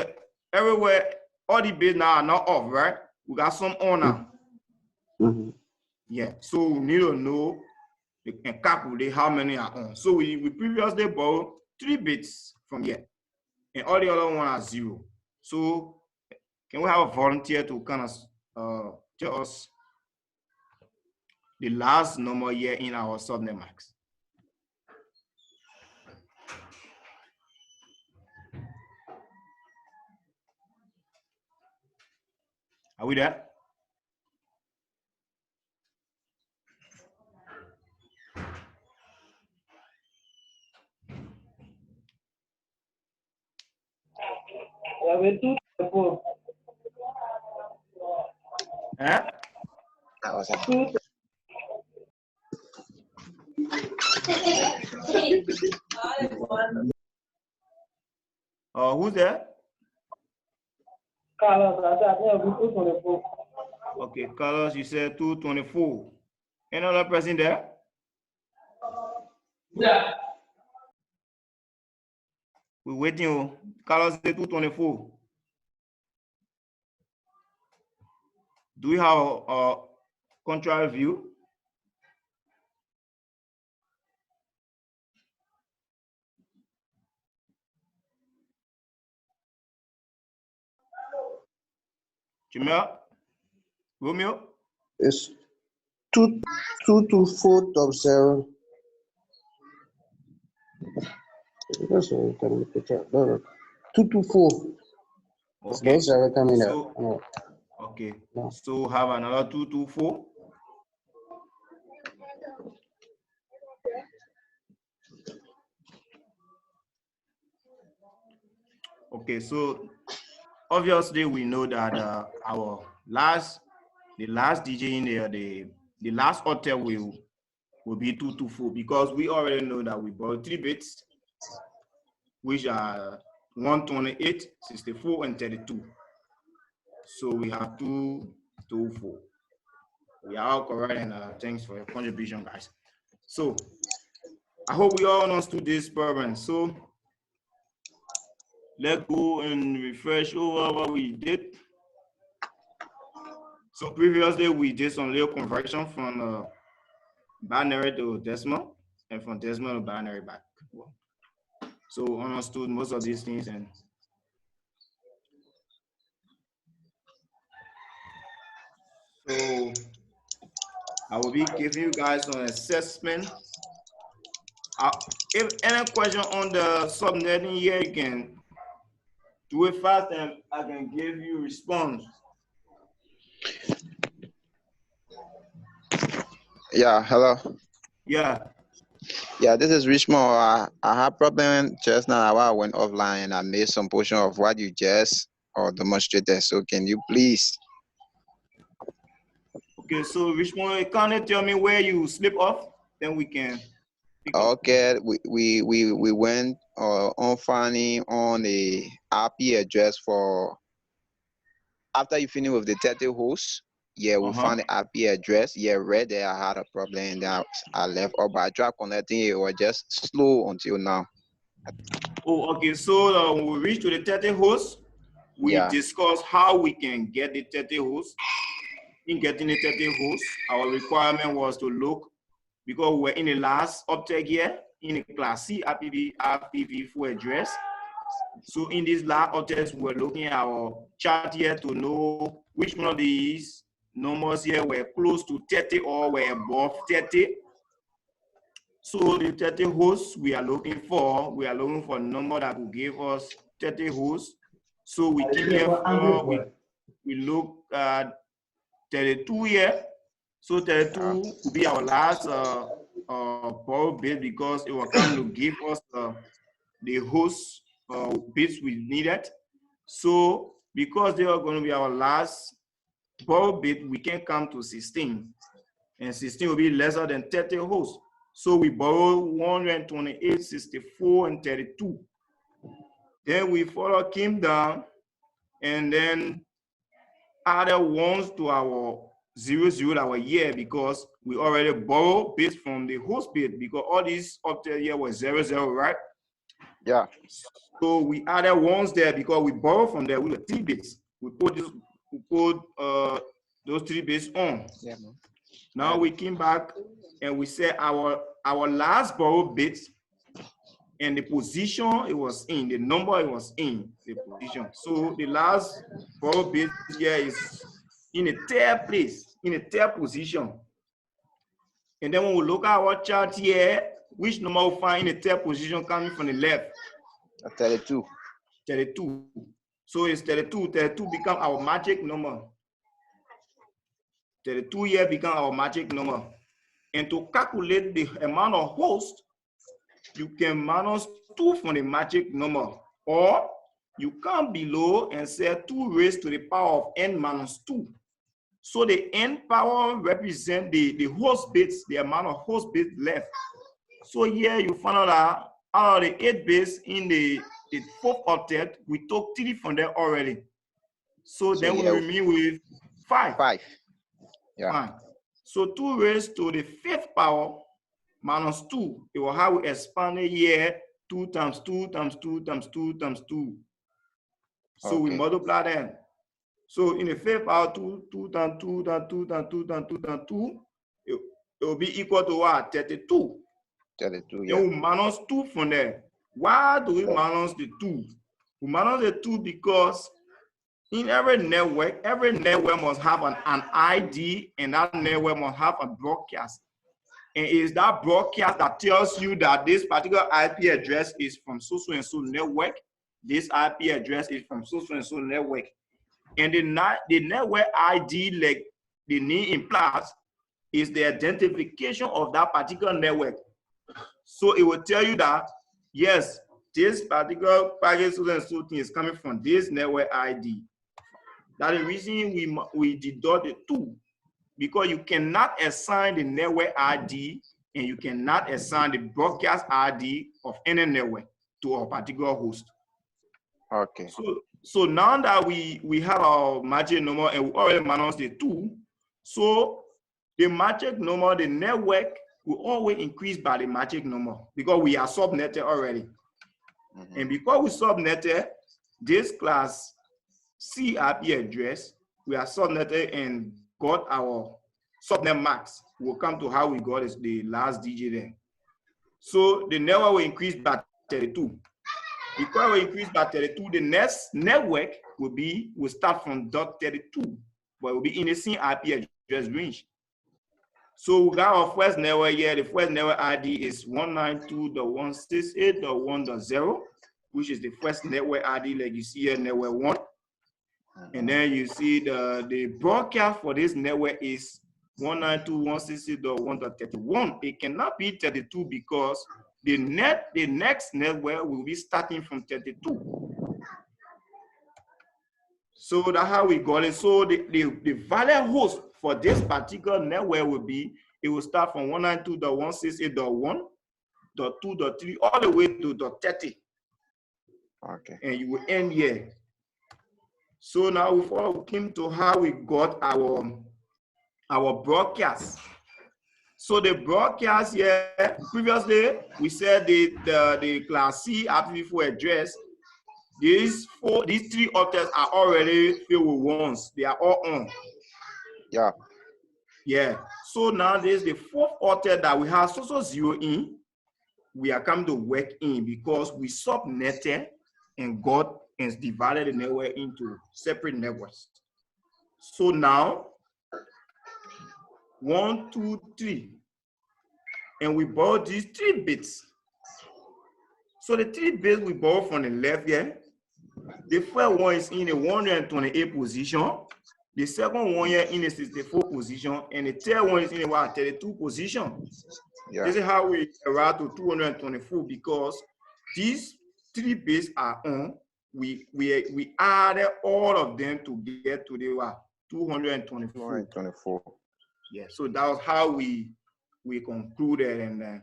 everywhere, all the bits now are not off, right? We got some on now. Mm-hmm. Yeah, so we need to know and calculate how many are on. So we previously borrowed 3 bits from here, and all the other ones are 0. So can we have a volunteer to kind of tell us the last number here in our subnet max? Are we there? Huh? That was it. Who's there? Carlos, I said 224. Okay, Carlos, you said 224. Another person there? Yeah. We're waiting. Carlos said 224. Do we have a contrary view? Jamel? Romeo? It's 224.0. That's what I'm coming to put up. 224. Okay. Those are coming up. Okay. No. So have another 224. Okay, so obviously we know that the last DJ in there, the last hotel will be 224 because we already know that we borrowed 3 bits which are 128, 64, and 32. So we have 224. We are all correct, and thanks for your contribution, guys. So I hope we all understood this problem. So let's go and refresh over what we did. So previously we did some little conversion from binary to decimal, and from decimal to binary back. So understood most of these things, and so I will be giving you guys an assessment. If any question on the subnetting here, you can do it fast and I can give you response. Yeah, hello. Yeah. Yeah, this is Richmond. I had problem just now while I went offline and I missed some portion of what you just demonstrated. So can you please? Okay, so Richmond, can you tell me where you slip off? Then we can pick up. Okay, we went on finding on the IP address for after you finish with the 30 hosts. Yeah, we found the IP address. Yeah, right there I had a problem and then I left up, but I tried connecting it. It was just slow until now. Oh, okay. So when we reach to the 30 hosts, we discuss how we can get the 30 hosts. In getting the 30 hosts, our requirement was to look, because we're in the last object here, in the class C IPv4 address. So in this last object, we're looking at our chart here to know which one of these numbers here were close to 30 or were above 30. So the 30 hosts we are looking for a number that will give us 30 hosts. So we came here for, we look at 32 here. So 32 will be our last borrow bit, because it will come to give us the host bits we needed. So because they are going to be our last borrow bit, we can come to 16. And 16 will be lesser than 30 hosts. So we borrow 128, 64, and 32. Then we further came down and then added ones to our 00 that were here, because we already borrowed bits from the host bit, because all these up there here was 00, right? Yeah. So we added ones there because we borrowed from there with the 3 bits. We put those 3 bits on. Yeah. Now we came back and we said our last borrowed bit and the position it was in, the number it was in, the position. So the last borrowed bit here is in a third place, in a third position. And then when we look at our chart here, which number we find in the third position coming from the left? 32. 32. So it's 32. 32 become our magic number. 32 here become our magic number. And to calculate the amount of hosts, you can minus 2 from the magic number, or you come below and say 2 raised to the power of n minus 2. So the n power represents the host bits, the amount of host bits left. So here you find out that out of the 8 bits in the 4th octet, we took 3 from there already. So then we remain with 5. 5. Yeah. 5. So 2 raised to the 5th power minus 2. It will how we expanded here 2 times 2 times 2 times 2 times 2. So we multiply them. So in the 5th power, 2 times 2 times 2 times 2 times 2 times 2, it will be equal to what? 32. 32, yeah. Then we minus 2 from there. Why do we minus the 2? We minus the 2 because in every network must have an ID, and that network must have a broadcast. And it's that broadcast that tells you that this particular IP address is from so and so network. This IP address is from so and so network. And the network ID, like the name implies, is the identification of that particular network. So it will tell you that, yes, this particular package so and so thing is coming from this network ID. That's the reason we deduct the 2, because you cannot assign the network ID and you cannot assign the broadcast ID of any network. to a particular host. Okay. So now that we have our magic number and we already minus the 2, so the magic number, the network will always increase by the magic number because we are subnetted already. And because we subnetted this class C IP address, we are subnetted and got our subnet max. We'll come to how we got is the last digit there. So the network will increase by 32. Because we increase by 32, the next network will start from .32, but it will be in the same IP address range. So we got our first network here. The first network ID is 192.168.1.0, which is the first network ID, like you see here, network 1. And then you see the broadcast for this network is 192.168.1.31. It cannot be 32 because the next network will be starting from 32. So that's how we got it. So the valid host for this particular network will be, it will start from 192.168.1.2.3 all the way to .30. Okay. And you will end here. So now we came to how we got our broadcast. So the broadcast here, previously we said the class C IPv4 address, these 3 octets are already filled with ones. They are all on. Yeah. Yeah. So now there's the 4th octet that we have so 0 in. We are coming to work in because we subnetted and got and divided the network into separate networks. So now 1, 2, 3. And we borrow these 3 bits. So the 3 bits we borrow from the left here, the first one is in a 128 position, the second one here in a 64 position, and the third one is in a 32 position. Yeah. This is how we arrive to 224 because these 3 bits are on. We added all of them to get to the 224. 224. Yeah, so that was how we concluded, and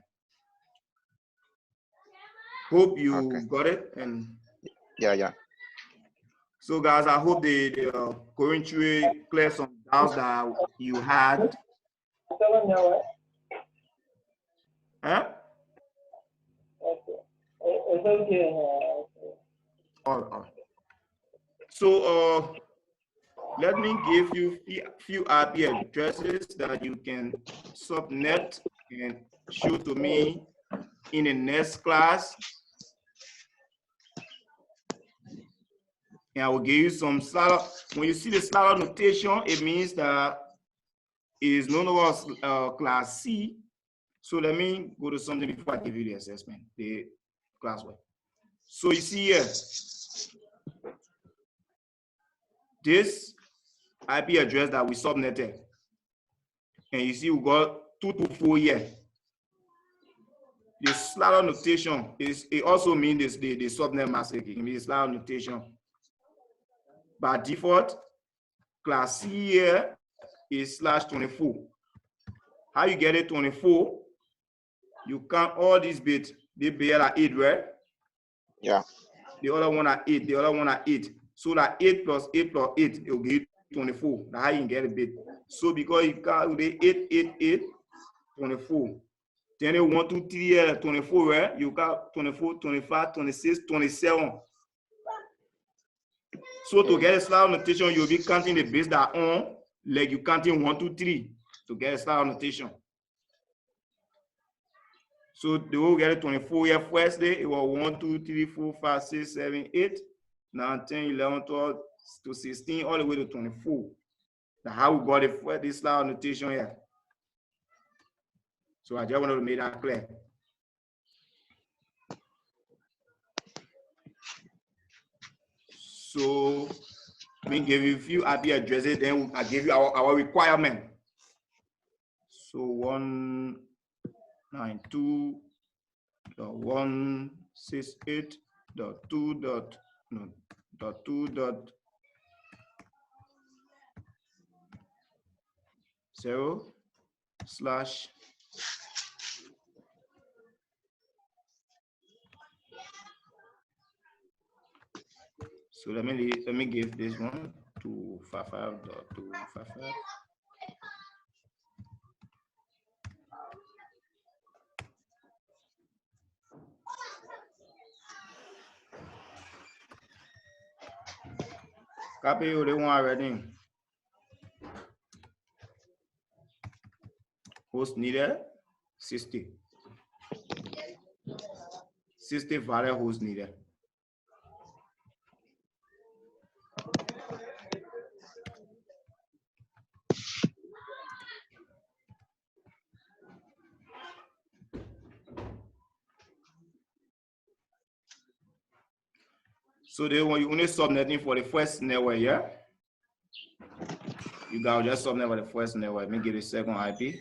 hope you got it. And yeah. So guys, I hope the going through clear some doubts that you had. Huh? Okay. It's okay. All right. So let me give you few IP addresses that you can subnet and show to me in the next class. And I will give you some slider. When you see the slider notation, it means that it is no longer class C. So let me go to something before I give you the assessment, the classwork. So you see here, this IP address that we subnetted, and you see we got 224 here. The slider notation it also means the subnet mask. It means slider notation. By default, class C here is /24. How you get it 24? You count all these bits. They bear at 8, right? Yeah. The other one at 8. The other one at 8. So that 8 plus 8 plus 8, it will give you 24. That's how you can get a bit. So because you count the 8, 8, 8, 24. Then you 1, 2, 3, 24, right? You got 24, 25, 26, 27. So to get a slider notation, you'll be counting the bits that are on, like you counting 1, 2, 3 to get a slider notation. So they will get it 24 here first day. It was 1, 2, 3, 4, 5, 6, 7, 8, 9, 10, 11, 12 to 16, all the way to 24. That's how we got it for this slider notation here. So I just wanted to make that clear. So we give you a few IP addresses, then I give you our requirement. So 192.168.2.0 / So let me give this one to 55.255. Copy you the one already. Host needed 60. 60 value host needed. So they want you only subnetting for the first network, yeah? You got just subnet for the first network. Let me give the second IP.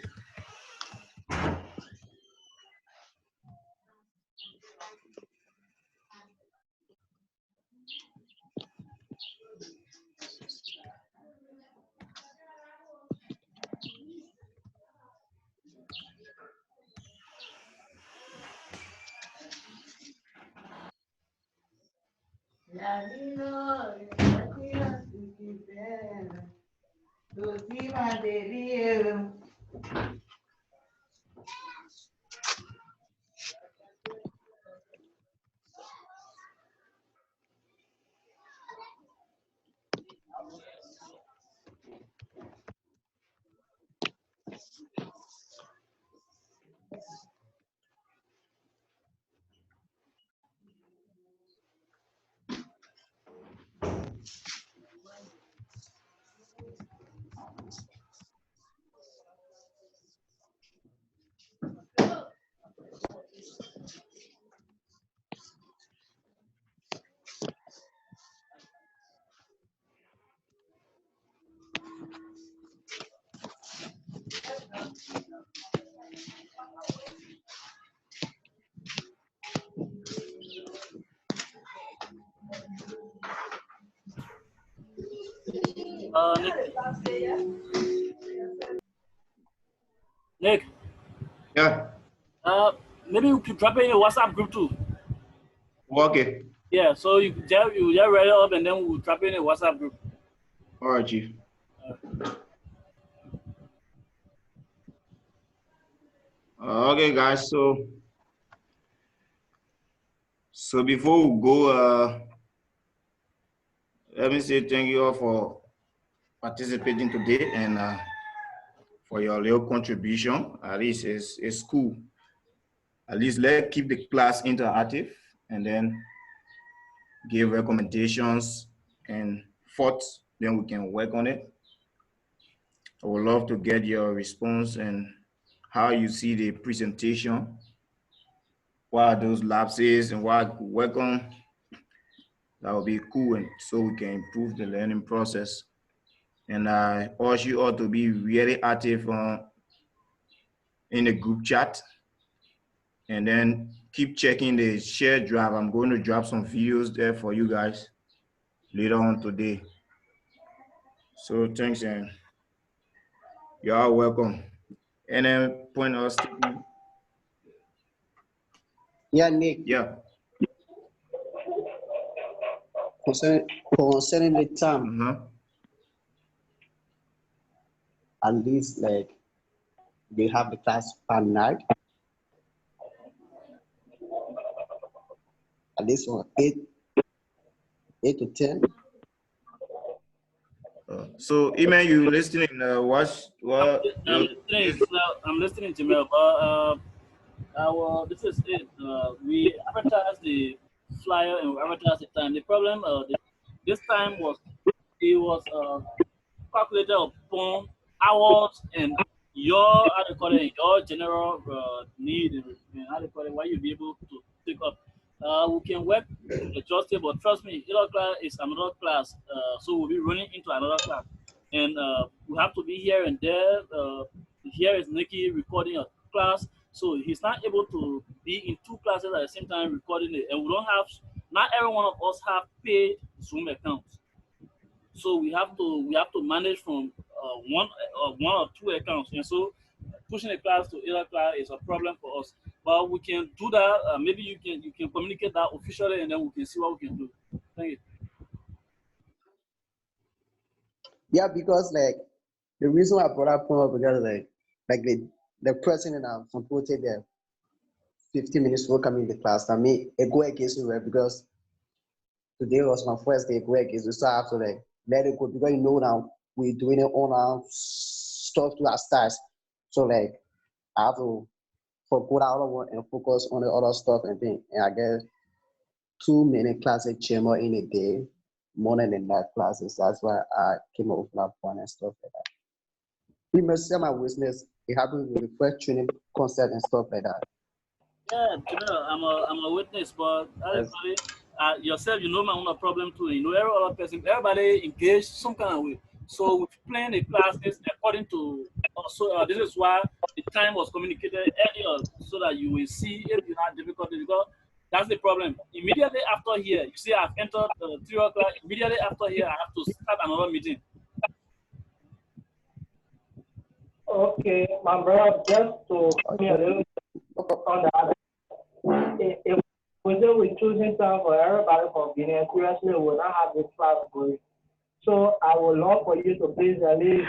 Nick. Yeah. Maybe you could drop it in a WhatsApp group too. Okay. Yeah, so you just read it up and then we'll drop it in a WhatsApp group. All right, Chief. Okay, guys. So before we go, let me say thank you all for participating today and for your little contribution. At least it's cool. At least let's keep the class interactive and then give recommendations and thoughts, then we can work on it. I would love to get your response and how you see the presentation, what are those lapses and what I could work on. That would be cool, and so we can improve the learning process. And I urge you all to be really active in the group chat, and then keep checking the shared drive. I'm going to drop some videos there for you guys later on today. So thanks, and you are welcome. And then point of statement. Yeah, Nick. Yeah. Concerning the time, at least like they have the class per night. At least from 8 to 10. So, Iman, you listening? I'm listening to Mel, but this is it. We advertise the flyer and we advertise the time. The problem, this time was calculated upon hours and your your general need and what you'll be able to pick up. We can work adjust it, but trust me, other class is another class, so we'll be running into another class, and we have to be here and there. Here is Nikki recording a class, so he's not able to be in two classes at the same time recording it, and we don't have. Not every one of us have paid Zoom accounts. So we have to manage from one or two accounts, and so pushing a class to other class is a problem for us. But we can do that. Maybe you can communicate that officially, and then we can see what we can do. Thank you. Yeah, because like the reason why I brought up point because like the president and some people take their 15 minutes to come in the class. I mean, it go against me, right? Because today was my first day go against me, so I have to like let it go because you know now we're doing it on our stuff to our stars. So like I have to forget the other one and focus on the other stuff and thing. And I get 2 minute classes chamber in a day, morning and night classes. That's why I came up with that point and stuff like that. We must say my witness. It happened with the first training concept and stuff like that. Yeah, Jamil, I'm a witness, but Yes. everybody, yourself, you know my own problem too. You know every other person, everybody engaged some kind of way. So we plan the classes according to. This is why the time was communicated earlier, so that you will see if you have difficulty. Because that's the problem. Immediately after here, you see, I've entered 3 o'clock. Immediately after here, I have to start another meeting. Okay, my brother, just to come here a little bit on that. If we say we're choosing time for everybody convenience, seriously, we will not have this class going. So I would love for you to please at least,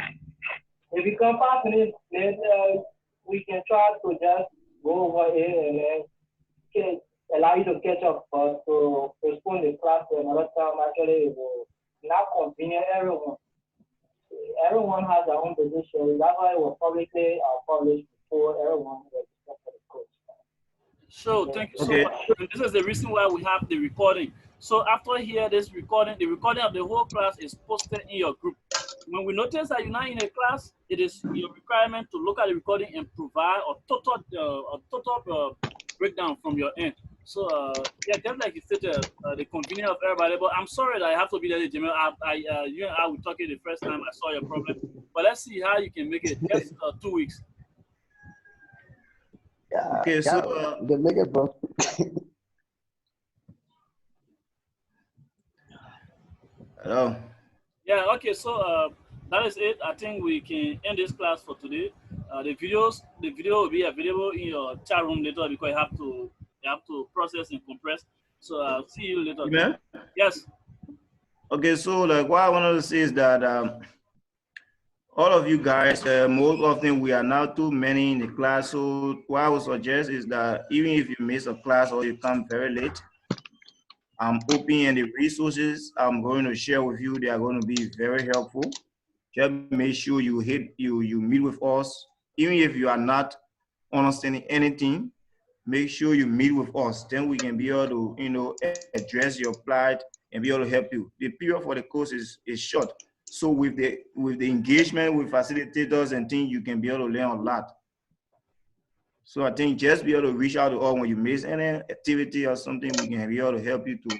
if you come 5 minutes later, we can try to just go over it and then allow you to catch up. But to postpone the class to another time, actually, it will not convenient everyone. Everyone has their own position. That's why it was publicly published before everyone registered for the course. Sure, thank you so Okay. much. And this is the reason why we have the recording. So after here, this recording, the recording of the whole class is posted in your group. When we notice that you're not in a class, it is your requirement to look at the recording and provide a total breakdown from your end. So yeah, just like you stated, the convenience of everybody. But I'm sorry that I have to be there, Jimmy. You and I were talking the first time I saw your problem. But let's see how you can make it. Just 2 weeks. Yeah, Okay, so yeah, they make it, bro. hello. Yeah, okay, so that is it. I think we can end this class for today. The video will be available in your chat room later because you have to process and compress. So I'll see you later. Amen. Yes. Okay, so like what I wanted to say is that all of you guys, most often we are now too many in the class. So what I would suggest is that even if you miss a class or you come very late, I'm hoping and the resources I'm going to share with you, they are going to be very helpful. Just make sure you meet with us. Even if you are not understanding anything, make sure you meet with us. Then we can be able to, address your plight and be able to help you. The period for the course is short. So with the engagement with facilitators and things, you can be able to learn a lot. So I think just be able to reach out to us when you miss any activity or something, we can be able to help you to